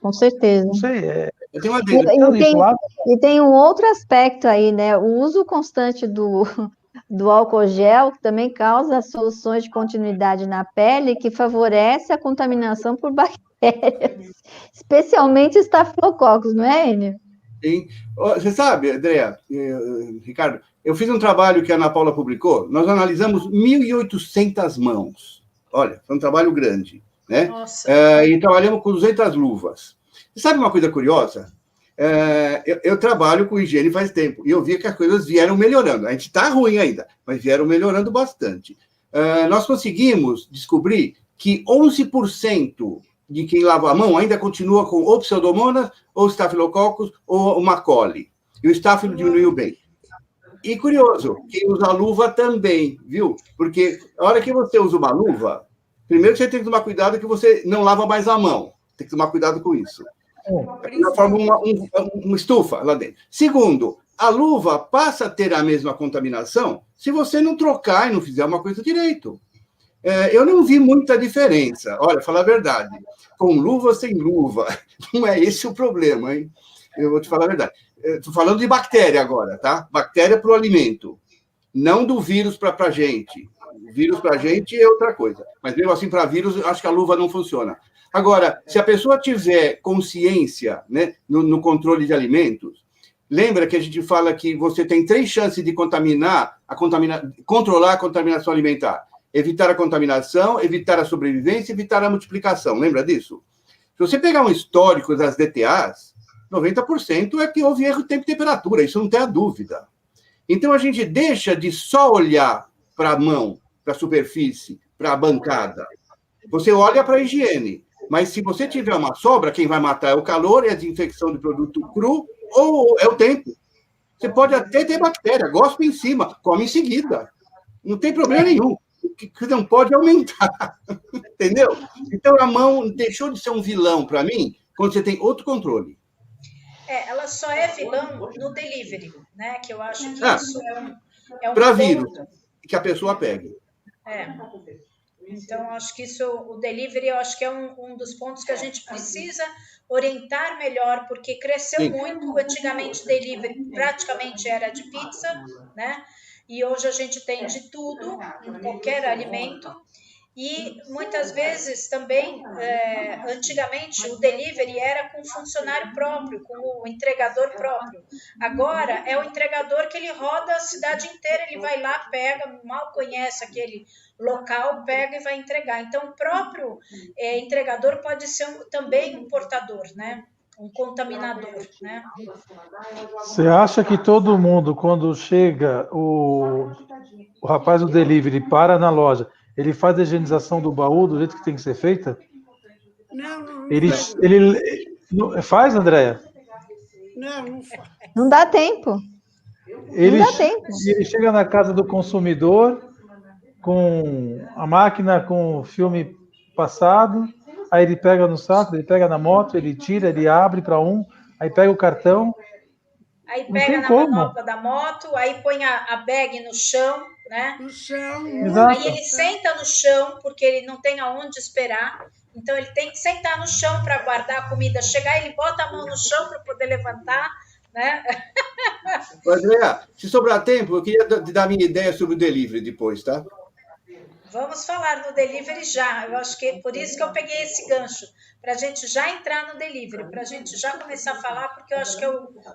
Com certeza. Não sei, Eu tenho uma e tem um outro aspecto aí, né? O uso constante do do álcool gel, que também causa soluções de continuidade na pele, que favorece a contaminação por bactérias, especialmente estafilococcus, não é, Enio? Sim. Você sabe, Andréa, Ricardo, eu fiz um trabalho que a Ana Paula publicou, nós analisamos 1.800 mãos. Olha, foi um trabalho grande, né? Nossa. E trabalhamos com 200 luvas. Você sabe uma coisa curiosa? Eu trabalho com higiene faz tempo, e eu vi que as coisas vieram melhorando. A gente está ruim ainda, mas vieram melhorando bastante. Nós conseguimos descobrir que 11% de quem lava a mão ainda continua com ou pseudomonas, ou estafilococcus, ou uma coli. E o estáfilo diminuiu bem. E curioso, quem usa luva também, viu? Porque a hora que você usa uma luva, primeiro você tem que tomar cuidado que você não lava mais a mão. Tem que tomar cuidado com isso. Ela forma uma estufa lá dentro. Segundo, a luva passa a ter a mesma contaminação se você não trocar e não fizer uma coisa direito. Eu não vi muita diferença. Olha, falar a verdade. Com luva ou sem luva, não é esse o problema, hein? Eu vou te falar a verdade. Estou falando de bactéria agora, tá? Bactéria para o alimento, não do vírus para a gente. O vírus para a gente é outra coisa. Mas mesmo assim, para vírus, acho que a luva não funciona. Agora, se a pessoa tiver consciência, né, no controle de alimentos, lembra que a gente fala que você tem 3 chances de controlar a contaminação alimentar. Evitar a contaminação, evitar a sobrevivência, evitar a multiplicação. Lembra disso? Se você pegar um histórico das DTAs, 90% é que houve erro de tempo e temperatura, isso não tem a dúvida. Então, a gente deixa de só olhar para a mão, para a superfície, para a bancada. Você olha para a higiene, mas se você tiver uma sobra, quem vai matar é o calor, é a desinfecção do produto cru, ou é o tempo. Você pode até ter bactéria, gospe em cima, come em seguida. Não tem problema nenhum. O que não pode aumentar. Entendeu? Então, a mão deixou de ser um vilão para mim quando você tem outro controle. Ela só é vilã no delivery, né? Que eu acho que isso é um para ponto. vírus, que a pessoa pegue. Então, acho que isso, o delivery, eu acho que é um dos pontos que a gente precisa orientar melhor, porque cresceu muito. Antigamente, delivery praticamente era de pizza, né? E hoje a gente tem de tudo, em qualquer alimento. E muitas vezes também, antigamente, o delivery era com o funcionário próprio, com o entregador próprio. Agora é o entregador que ele roda a cidade inteira, ele vai lá, pega, mal conhece aquele local, pega e vai entregar. Então, o próprio entregador pode ser também um portador, né? Um contaminador, né? Você acha que todo mundo, quando chega o rapaz do delivery para na loja, ele faz a higienização do baú do jeito que tem que ser feita? Não Ele faz, Andréia? Não faz. Não dá tempo. Ele Não dá tempo. chega na casa do consumidor com a máquina com o filme passado, aí ele pega no saco, ele pega na moto, ele tira, ele abre para aí pega o cartão. Aí pega na manopla da moto, aí põe a bag no chão, né? No chão. Exato. Aí ele senta no chão, porque ele não tem aonde esperar. Então, ele tem que sentar no chão para guardar a comida. Chegar, ele bota a mão no chão para poder levantar, né? Andréa, se sobrar tempo, eu queria dar minha ideia sobre o delivery depois, tá? Vamos falar no delivery já. Eu acho que é por isso que eu peguei esse gancho, para a gente já entrar no delivery, para a gente já começar a falar, porque eu acho que é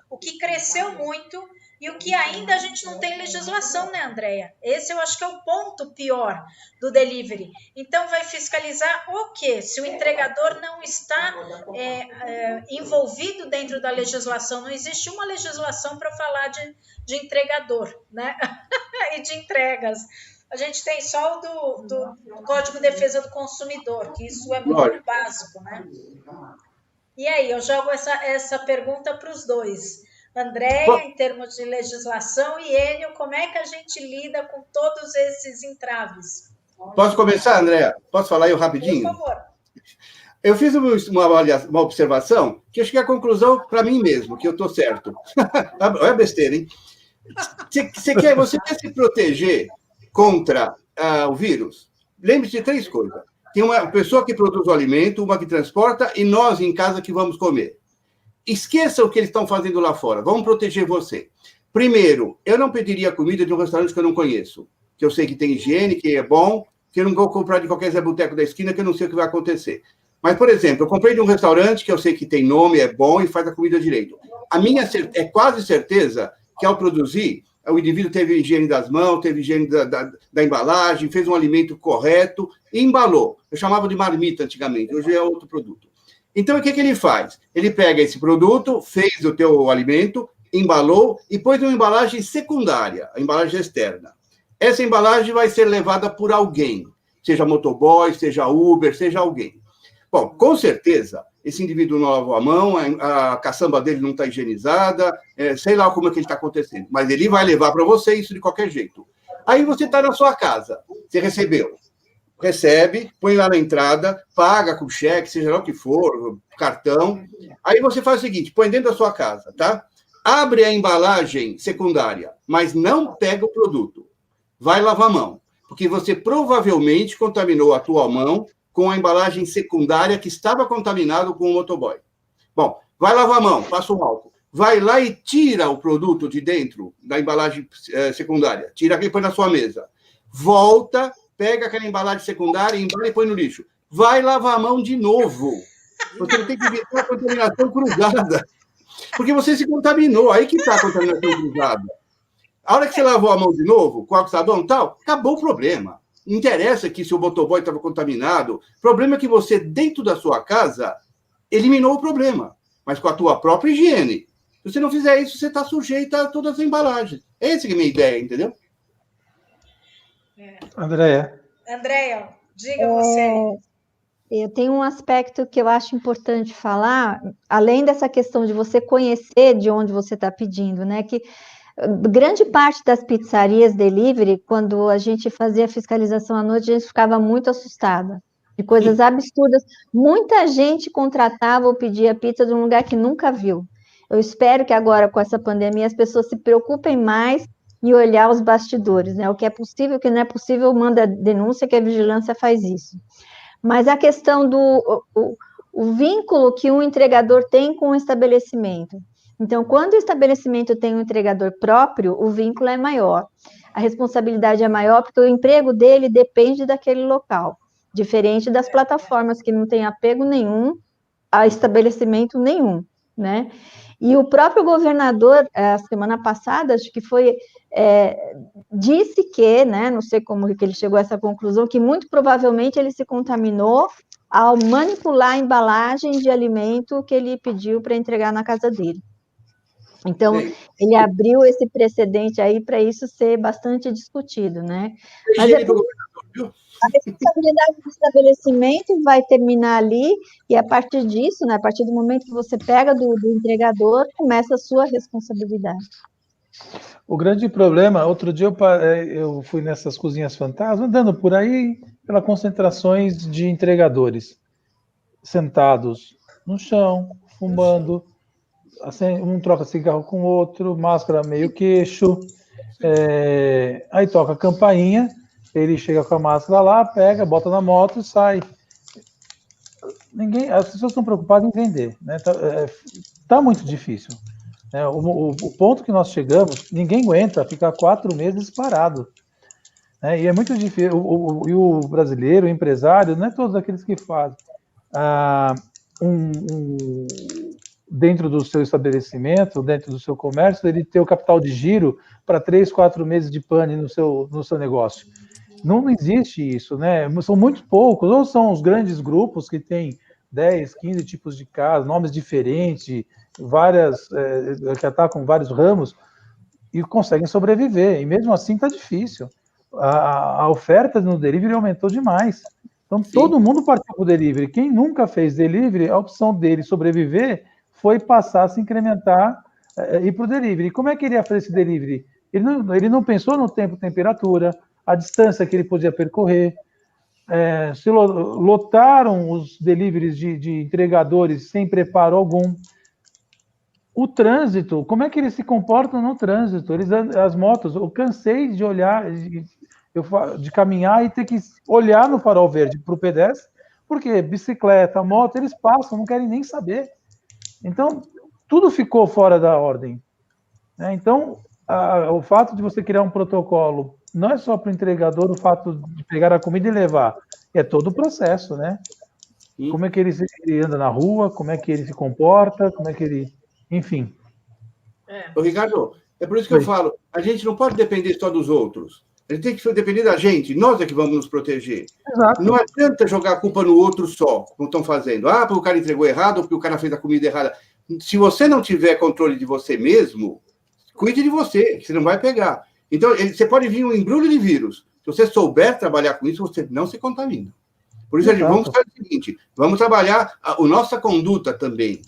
o que cresceu muito e o que ainda a gente não tem legislação, né, Andréia? Esse eu acho que é o ponto pior do delivery. Então, vai fiscalizar o quê? Se o entregador não está envolvido dentro da legislação, não existe uma legislação para falar de entregador, né? E de entregas. A gente tem só o do Código de Defesa do Consumidor, que isso é muito básico, né? E aí, eu jogo essa pergunta para os dois. Andréia, em termos de legislação, e Enio, como é que a gente lida com todos esses entraves? Posso começar, Andréia? Posso falar eu rapidinho? Por favor. Eu fiz uma observação que eu cheguei à conclusão para mim mesmo, que eu estou certo. Olha a besteira, hein? Você quer se proteger contra o vírus? Lembre-se de 3 coisas. Tem uma pessoa que produz o alimento, uma que transporta e nós em casa que vamos comer. Esqueça o que eles estão fazendo lá fora. Vamos proteger você. Primeiro, eu não pediria comida de um restaurante que eu não conheço, que eu sei que tem higiene, que é bom, que eu não vou comprar de qualquer Zé Boteco da esquina, que eu não sei o que vai acontecer. Mas, por exemplo, eu comprei de um restaurante que eu sei que tem nome, é bom e faz a comida direito. A minha é quase certeza que, ao produzir, o indivíduo teve higiene das mãos, teve higiene da embalagem, fez um alimento correto e embalou. Eu chamava de marmita antigamente, hoje é outro produto. Então, o que ele faz? Ele pega esse produto, fez o teu alimento, embalou e pôs uma embalagem secundária, a embalagem externa. Essa embalagem vai ser levada por alguém, seja motoboy, seja Uber, seja alguém. Bom, com certeza, esse indivíduo não lavou a mão, a caçamba dele não está higienizada, sei lá como é que ele está acontecendo, mas ele vai levar para você isso de qualquer jeito. Aí você está na sua casa, você recebe, põe lá na entrada, paga com cheque, seja lá o que for, cartão. Aí você faz o seguinte, põe dentro da sua casa, tá? Abre a embalagem secundária, mas não pega o produto. Vai lavar a mão, porque você provavelmente contaminou a tua mão com a embalagem secundária que estava contaminado com o motoboy. Bom, vai lavar a mão, passa um álcool. Vai lá e tira o produto de dentro da embalagem secundária. Tira aqui e põe na sua mesa. Volta, pega aquela embalagem secundária, embala e põe no lixo. Vai lavar a mão de novo. Você não tem que evitar a contaminação cruzada. Porque você se contaminou. Aí que está a contaminação cruzada. A hora que você lavou a mão de novo, com álcool, sabão e tal, acabou o problema. Não interessa que se o motoboy estava contaminado. O problema é que você, dentro da sua casa, eliminou o problema. Mas com a tua própria higiene. Se você não fizer isso, você está sujeito a todas as embalagens. Essa que é a minha ideia, entendeu? Andréia, diga você. Eu tenho um aspecto que eu acho importante falar, além dessa questão de você conhecer de onde você está pedindo, né? Que grande parte das pizzarias delivery, quando a gente fazia a fiscalização à noite, a gente ficava muito assustada, de coisas absurdas. Muita gente contratava ou pedia pizza de um lugar que nunca viu. Eu espero que agora, com essa pandemia, as pessoas se preocupem mais em olhar os bastidores, né? O que é possível, o que não é possível, manda denúncia, que a vigilância faz isso. Mas a questão do o vínculo que um entregador tem com o estabelecimento. Então, quando o estabelecimento tem um entregador próprio, o vínculo é maior. A responsabilidade é maior porque o emprego dele depende daquele local, diferente das plataformas que não têm apego nenhum a estabelecimento nenhum, né? E o próprio governador, a semana passada, acho que foi, disse que, né, não sei como que ele chegou a essa conclusão, que muito provavelmente ele se contaminou ao manipular a embalagem de alimento que ele pediu para entregar na casa dele. Então, ele abriu esse precedente aí para isso ser bastante discutido, né? Mas a responsabilidade do estabelecimento vai terminar ali, e a partir disso, né, a partir do momento que você pega do entregador, começa a sua responsabilidade. o grande problema, outro dia eu fui nessas cozinhas fantasmas, andando por aí, pelas concentrações de entregadores, sentados no chão, fumando, assim, um troca cigarro com o outro, máscara meio queixo, aí toca a campainha, ele chega com a máscara lá, pega, bota na moto e sai. As pessoas estão preocupadas em vender, né? Tá muito difícil. Né? O ponto que nós chegamos, ninguém aguenta ficar 4 meses parado. Né? E é muito difícil. E o brasileiro, o empresário, não é todos aqueles que fazem dentro do seu estabelecimento, dentro do seu comércio, ele ter o capital de giro para 3, 4 meses de pane no seu negócio. Não existe isso, né? São muito poucos, ou são os grandes grupos que têm 10, 15 tipos de casas, nomes diferentes, que atacam vários ramos, e conseguem sobreviver. E mesmo assim está difícil. A oferta no delivery aumentou demais. Então, todo mundo partiu para o delivery. Quem nunca fez delivery, a opção dele sobreviver foi passar a se incrementar e ir para o delivery. E como é que ele ia fazer esse delivery? Ele não pensou no tempo, temperatura, a distância que ele podia percorrer. Se lotaram os deliveries de entregadores sem preparo algum. O trânsito, como é que eles se comportam no trânsito? As motos, eu cansei de olhar, de caminhar e ter que olhar no farol verde para o pedestre, porque bicicleta, moto, eles passam, não querem nem saber. Então, tudo ficou fora da ordem. Né? Então, o fato de você criar um protocolo não é só para o entregador o fato de pegar a comida e levar, é todo o processo, né? Como é que ele anda na rua, como é que ele se comporta, como é que ele... Enfim. Ô, Ricardo, é por isso que eu falo, a gente não pode depender só dos outros. A gente tem que depender da gente, nós é que vamos nos proteger. Exato. Não adianta jogar a culpa no outro só, como estão fazendo. Ah, porque o cara entregou errado, ou porque o cara fez a comida errada. Se você não tiver controle de você mesmo, cuide de você, que você não vai pegar. Então, você pode vir um embrulho de vírus. Se você souber trabalhar com isso, você não se contamina. Por isso, vamos fazer o seguinte, vamos trabalhar a nossa conduta também,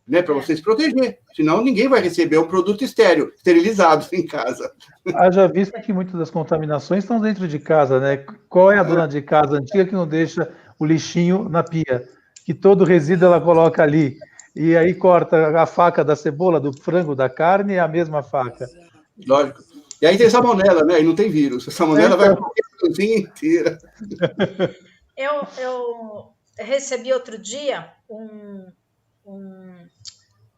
né, para você se proteger. Senão, ninguém vai receber um produto estéril, esterilizado em casa. Haja visto que muitas das contaminações estão dentro de casa, né? Qual é a dona de casa antiga que não deixa o lixinho na pia? Que todo resíduo ela coloca ali. E aí corta a faca da cebola, do frango, da carne, é a mesma faca. Lógico. E aí tem salmonela, né? E não tem vírus. A salmonela vai comer a cozinha inteira. Eu recebi outro dia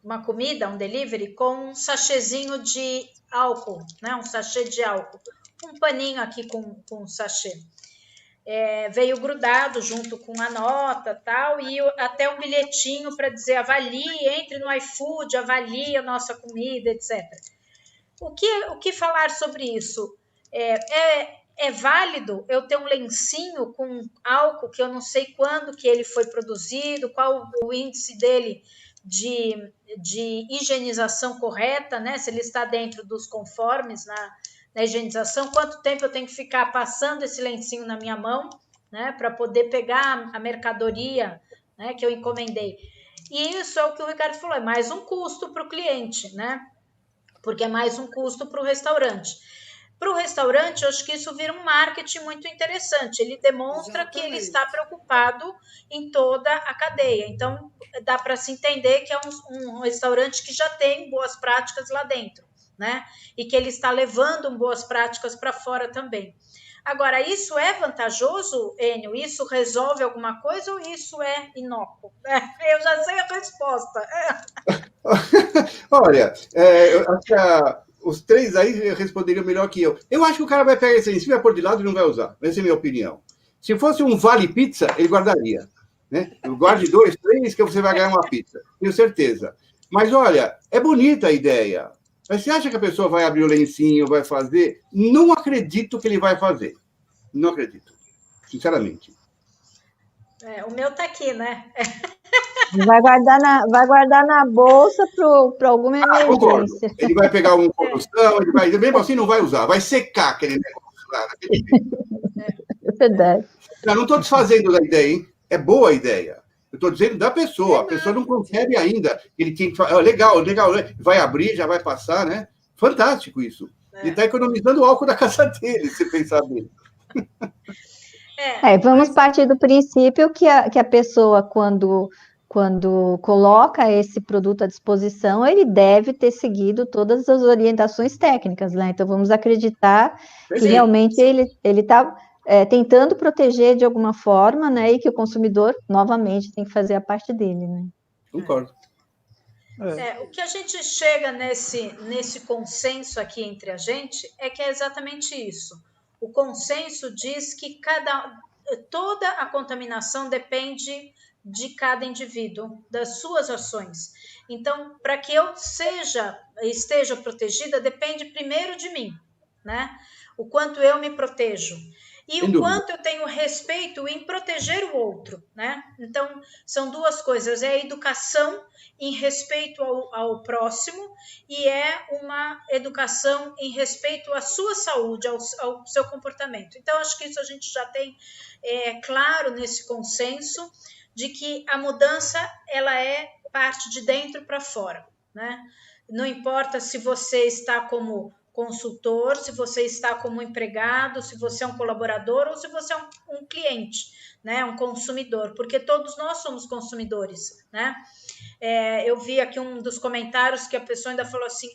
uma comida, um delivery, com um sachêzinho de álcool, né? Um sachê de álcool. Um paninho aqui com um sachê. Veio grudado junto com a nota tal, e até um bilhetinho para dizer avalie, entre no iFood, avalie a nossa comida, etc. O que falar sobre isso? É válido eu ter um lencinho com álcool que eu não sei quando que ele foi produzido, qual o índice dele de higienização correta, né? Se ele está dentro dos conformes na higienização, quanto tempo eu tenho que ficar passando esse lencinho na minha mão, né? Para poder pegar a mercadoria, né, que eu encomendei. E isso é o que o Ricardo falou, é mais um custo para o cliente, né? Porque é mais um custo para o restaurante. Para o restaurante, eu acho que isso vira um marketing muito interessante. Ele demonstra que ele está preocupado em toda a cadeia. Então, dá para se entender que é um restaurante que já tem boas práticas lá dentro, né? E que ele está levando boas práticas para fora também. Agora, isso é vantajoso, Enio? Isso resolve alguma coisa ou isso é inócuo? Eu já sei a resposta. Olha, eu acho que os três aí responderiam melhor que eu. Eu acho que o cara vai pegar esse em cima, vai pôr de lado e não vai usar. Essa é a minha opinião. Se fosse um vale pizza, ele guardaria. Né? Guarde 2, 3, que você vai ganhar uma pizza. Tenho certeza. Mas, olha, é bonita a ideia. Mas você acha que a pessoa vai abrir o lencinho, vai fazer? Não acredito que ele vai fazer. Não acredito. Sinceramente. O meu tá aqui, né? Vai guardar na bolsa para alguma emergência. Concordo. Ele vai pegar uma produção, ele vai, mesmo assim não vai usar, vai secar aquele negócio lá. É verdade. Não estou desfazendo da ideia, hein? É boa a ideia. Eu estou dizendo da pessoa. A pessoa não concebe ainda. Ele tem que falar, legal, vai abrir, já vai passar, né? Fantástico isso. Ele está economizando o álcool da casa dele, se pensar bem. Vamos partir do princípio que a pessoa, quando coloca esse produto à disposição, ele deve ter seguido todas as orientações técnicas, né? Então, vamos acreditar que realmente ele está tentando proteger de alguma forma, né? E que o consumidor, novamente, tem que fazer a parte dele, né? Concordo. O que a gente chega nesse consenso aqui entre a gente é que é exatamente isso. O consenso diz que toda a contaminação depende de cada indivíduo, das suas ações. Então, para que eu esteja protegida, depende primeiro de mim, né? O quanto eu me protejo. E o quanto eu tenho respeito em proteger o outro, né? Então, são duas coisas. É a educação em respeito ao próximo e é uma educação em respeito à sua saúde, ao seu comportamento. Então, acho que isso a gente já tem claro nesse consenso de que a mudança, ela é parte de dentro para fora, né? Não importa se você está como consultor, se você está como empregado, se você é um colaborador ou se você é um cliente, né, um consumidor, porque todos nós somos consumidores, né? Eu vi aqui um dos comentários que a pessoa ainda falou assim,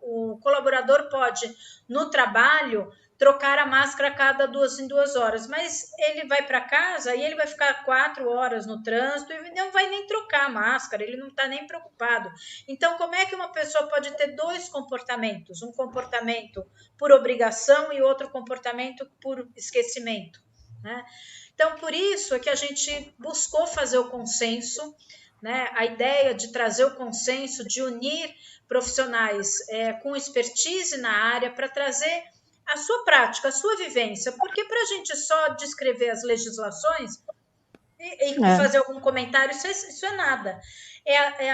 o colaborador pode, no trabalho, trocar a máscara a cada 2 em 2 horas, mas ele vai para casa e ele vai ficar 4 horas no trânsito e não vai nem trocar a máscara, ele não está nem preocupado. Então, como é que uma pessoa pode ter 2 comportamentos? Um comportamento por obrigação e outro comportamento por esquecimento, né? Então, por isso é que a gente buscou fazer o consenso, né? A ideia de trazer o consenso, de unir profissionais com expertise na área para trazer a sua prática, a sua vivência, porque para a gente só descrever as legislações e fazer algum comentário, isso é nada.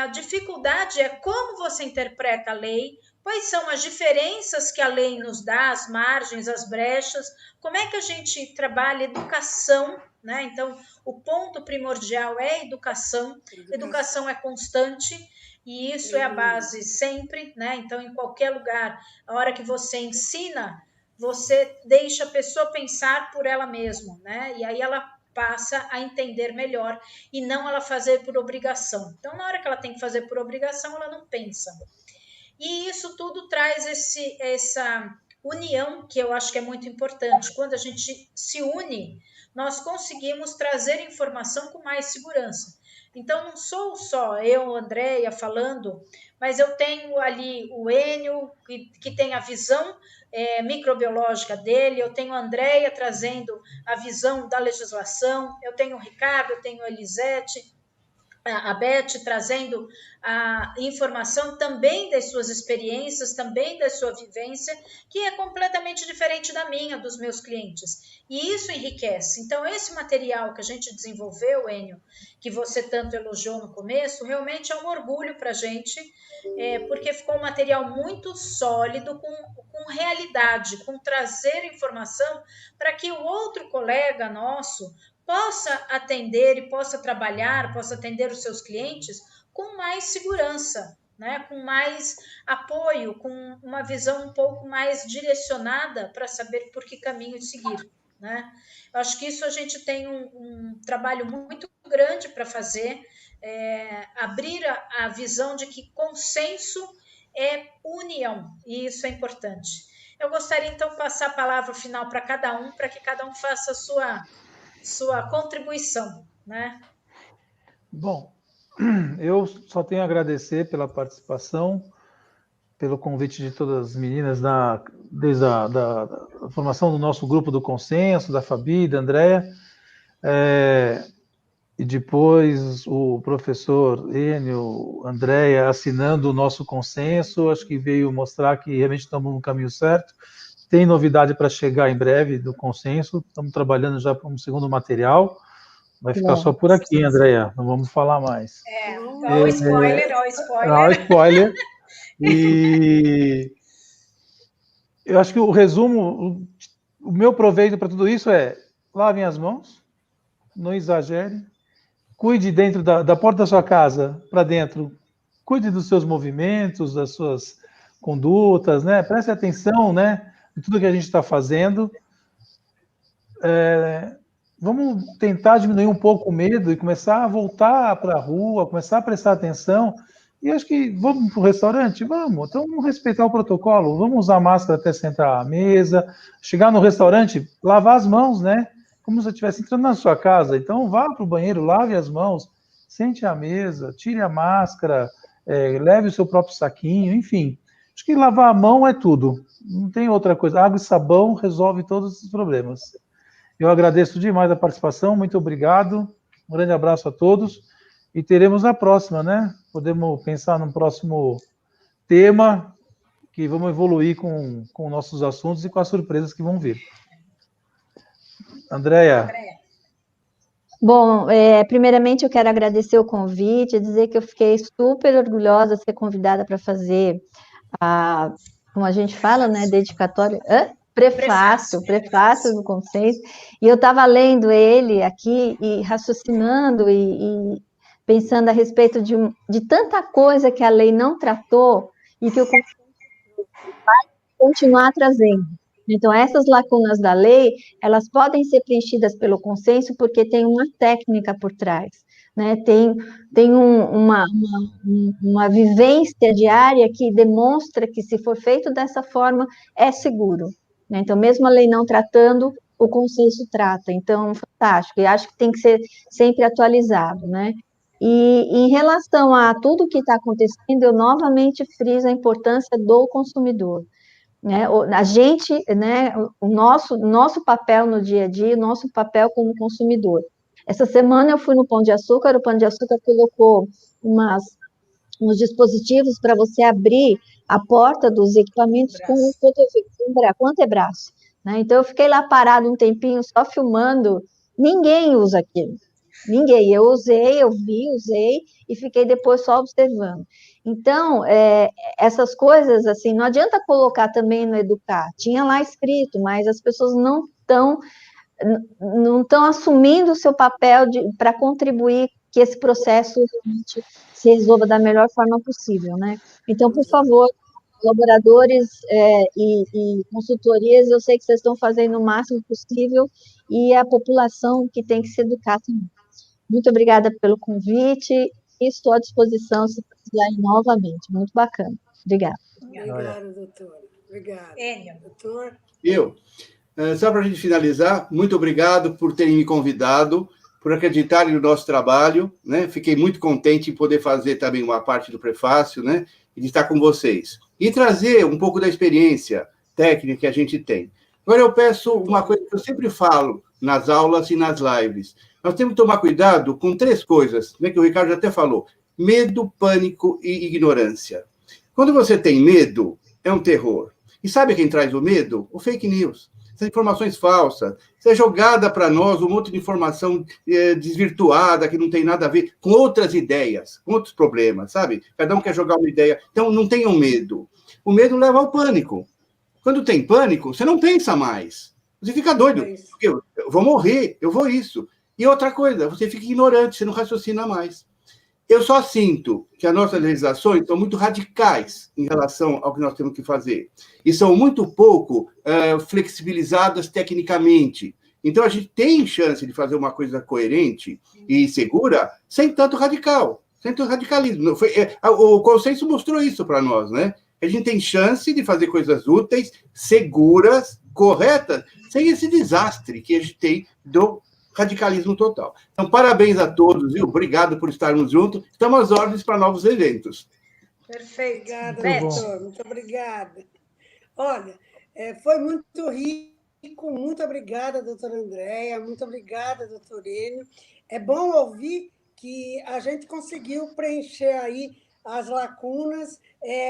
A dificuldade é como você interpreta a lei, quais são as diferenças que a lei nos dá, as margens, as brechas, como é que a gente trabalha educação, né? Então, o ponto primordial é a educação. Educação é constante, e isso é a base sempre, né? Então, em qualquer lugar, a hora que você ensina, você deixa a pessoa pensar por ela mesma, né? E aí ela passa a entender melhor e não ela fazer por obrigação. Então, na hora que ela tem que fazer por obrigação, ela não pensa. E isso tudo traz essa união, que eu acho que é muito importante. Quando a gente se une, nós conseguimos trazer informação com mais segurança. Então, não sou só eu, Andréia, falando, mas eu tenho ali o Enio, que tem a visão microbiológica dele, eu tenho a Andréia trazendo a visão da legislação, eu tenho o Ricardo, eu tenho a Elisete, a Beth trazendo a informação também das suas experiências, também da sua vivência, que é completamente diferente da minha, dos meus clientes. E isso enriquece. Então, esse material que a gente desenvolveu, Enio, que você tanto elogiou no começo, realmente é um orgulho para a gente, porque ficou um material muito sólido, com realidade, com trazer informação para que o outro colega nosso possa atender e possa trabalhar, possa atender os seus clientes com mais segurança, né? Com mais apoio, com uma visão um pouco mais direcionada para saber por que caminho seguir, né? Eu acho que isso a gente tem um trabalho muito grande para fazer, abrir a visão de que consenso é união, e isso é importante. Eu gostaria, então, de passar a palavra final para que cada um faça a sua contribuição, né? Bom, eu só tenho a agradecer pela participação, pelo convite de todas as meninas, desde da formação do nosso grupo do consenso, da Fabi, da Andréia, e depois o professor Enio, Andréia, assinando o nosso consenso, acho que veio mostrar que realmente estamos no caminho certo. Tem novidade para chegar em breve do consenso, estamos trabalhando já para um segundo material. Vai ficar só por aqui, Andréia, não vamos falar mais. Ó o spoiler. Ó o spoiler. E eu acho que o resumo, o meu proveito para tudo isso é: lavem as mãos, não exagere, cuide dentro da porta da sua casa para dentro, cuide dos seus movimentos, das suas condutas, né? Preste atenção, né, em tudo que a gente está fazendo. Vamos tentar diminuir um pouco o medo e começar a voltar para a rua, começar a prestar atenção. E acho que vamos para o restaurante? Vamos. Então vamos respeitar o protocolo, vamos usar máscara até sentar à mesa. Chegar no restaurante, lavar as mãos, né? Como se você estivesse entrando na sua casa. Então vá para o banheiro, lave as mãos, sente à mesa, tire a máscara, leve o seu próprio saquinho, enfim. Acho que lavar a mão é tudo. Não tem outra coisa. Água e sabão resolve todos os problemas. Eu agradeço demais a participação, muito obrigado. Um grande abraço a todos. E teremos a próxima, né? Podemos pensar num próximo tema, que vamos evoluir com nossos assuntos e com as surpresas que vão vir. Andréia. Bom, primeiramente eu quero agradecer o convite, dizer que eu fiquei super orgulhosa de ser convidada para fazer como a gente fala, né, dedicatória, prefácio do consenso, e eu estava lendo ele aqui e raciocinando e pensando a respeito de tanta coisa que a lei não tratou e que o consenso vai continuar trazendo. Então, essas lacunas da lei, elas podem ser preenchidas pelo consenso porque tem uma técnica por trás. né? Tem uma vivência diária que demonstra que, se for feito dessa forma, é seguro, né? Então, mesmo a lei não tratando, o consenso trata. Então, fantástico. E acho que tem que ser sempre atualizado, né? E em relação a tudo que está acontecendo, eu novamente friso a importância do consumidor, né? A gente, né, o nosso papel no dia a dia, o nosso papel como consumidor. Essa semana eu fui no Pão de Açúcar, o Pão de Açúcar colocou uns dispositivos para você abrir a porta dos equipamentos com o antebraço, né? Então eu fiquei lá parado um tempinho só filmando, ninguém usa aquilo. Ninguém, eu usei, usei e fiquei depois só observando. Então, essas coisas, assim, não adianta colocar também no Educar. Tinha lá escrito, mas as pessoas não estão assumindo o seu papel para contribuir que esse processo realmente se resolva da melhor forma possível, né? Então, por favor, colaboradores e consultorias, eu sei que vocês estão fazendo o máximo possível e a população que tem que se educar também. Muito obrigada pelo convite e estou à disposição se precisarem novamente. Muito bacana. Obrigada. Obrigada, doutora. Obrigada. Enio. Doutor? Só para a gente finalizar, muito obrigado por terem me convidado, por acreditarem no nosso trabalho, né? Fiquei muito contente em poder fazer também uma parte do prefácio, né? E de estar com vocês. E trazer um pouco da experiência técnica que a gente tem. Agora, eu peço uma coisa que eu sempre falo nas aulas e nas lives. Nós temos que tomar cuidado com 3 coisas, né, que o Ricardo já até falou: medo, pânico e ignorância. Quando você tem medo, é um terror. E sabe quem traz o medo? O fake news. Essas informações falsas. Isso é jogada para nós um monte de informação desvirtuada, que não tem nada a ver com outras ideias, com outros problemas, sabe? Cada um quer jogar uma ideia. Então, não tenham medo. O medo leva ao pânico. Quando tem pânico, você não pensa mais. Você fica doido. Porque eu vou morrer, eu vou isso. E outra coisa, você fica ignorante, você não raciocina mais. Eu só sinto que as nossas legislações são muito radicais em relação ao que nós temos que fazer. E são muito pouco flexibilizadas tecnicamente. Então, a gente tem chance de fazer uma coisa coerente e segura sem tanto radical, sem tanto radicalismo. O consenso mostrou isso para nós, né? A gente tem chance de fazer coisas úteis, seguras, corretas, sem esse desastre que a gente tem do radicalismo total. Então, parabéns a todos, viu? Obrigado por estarmos juntos. Estamos às ordens para novos eventos. Perfeito. Obrigada, doutor. Muito obrigada. Olha, foi muito rico. Muito obrigada, doutora Andréia. Muito obrigada, doutor Enio. É bom ouvir que a gente conseguiu preencher aí as lacunas,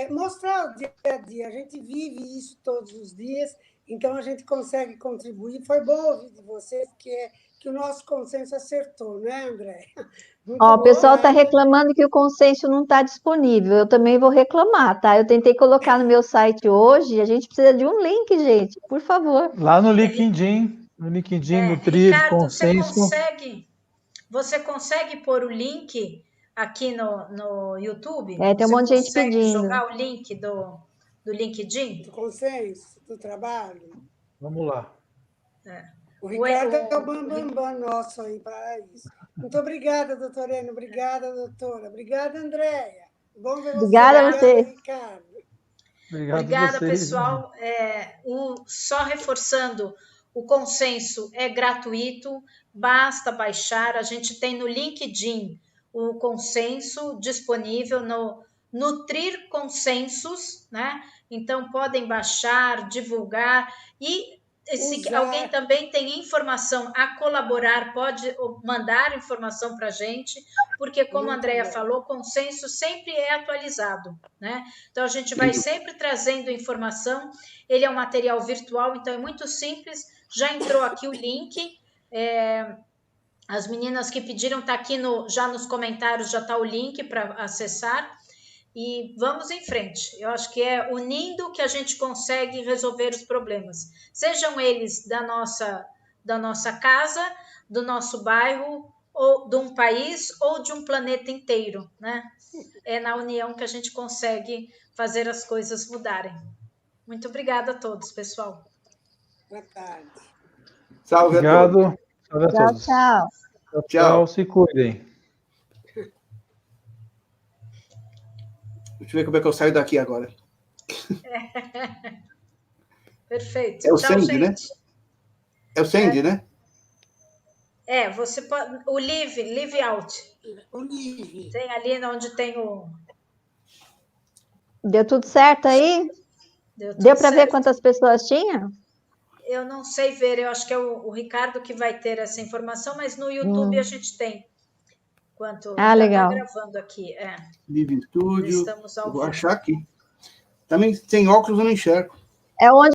mostrar o dia a dia. A gente vive isso todos os dias, então a gente consegue contribuir. Foi bom ouvir de vocês que o nosso consenso acertou, né, André? O pessoal está reclamando que o consenso não está disponível. Eu também vou reclamar, tá? Eu tentei colocar no meu site hoje, a gente precisa de um link, gente, por favor. Lá no LinkedIn, no Trio de Consenso. Você consegue pôr o link aqui no YouTube? Tem um monte de gente pedindo. Jogar o link do LinkedIn? Do consenso, do trabalho. Vamos lá. O Ricardo é o bambambam nosso aí para isso. Muito obrigada, doutora Enio. Obrigada, doutora. Obrigada, Andréia. Bom ver você. Obrigada a você. Ricardo. Obrigada, pessoal. Só reforçando, o consenso é gratuito, basta baixar. A gente tem no LinkedIn o consenso disponível no Nutrir Consensos, né? Então, podem baixar, divulgar e se alguém também tem informação a colaborar, pode mandar informação para a gente, porque, como a Andréia falou, o consenso sempre é atualizado, né? Então, a gente vai sempre trazendo informação. Ele é um material virtual, então é muito simples. Já entrou aqui o link. As meninas que pediram, está aqui já nos comentários, já está o link para acessar. E vamos em frente. Eu acho que é unindo que a gente consegue resolver os problemas. Sejam eles da nossa casa, do nosso bairro, ou de um país, ou de um planeta inteiro, né? É na união que a gente consegue fazer as coisas mudarem. Muito obrigada a todos, pessoal. Boa tarde. Salve a todos. Obrigado. Salve a todos. Tchau. Tchau, se cuidem. Deixa eu ver como é que eu saio daqui agora. Perfeito. É o Tchau, Send, né? gente. É o Send, né? Você pode. O Live Out. O Live. Tem ali onde tem o. Deu tudo certo aí? Deu para ver quantas pessoas tinha? Eu não sei ver, eu acho que é o Ricardo que vai ter essa informação, mas no YouTube a gente tem. Quanto legal. Tá gravando aqui. Live Studio. Estamos ao Vou vivo. achar aqui. Também sem óculos eu não enxergo. É onde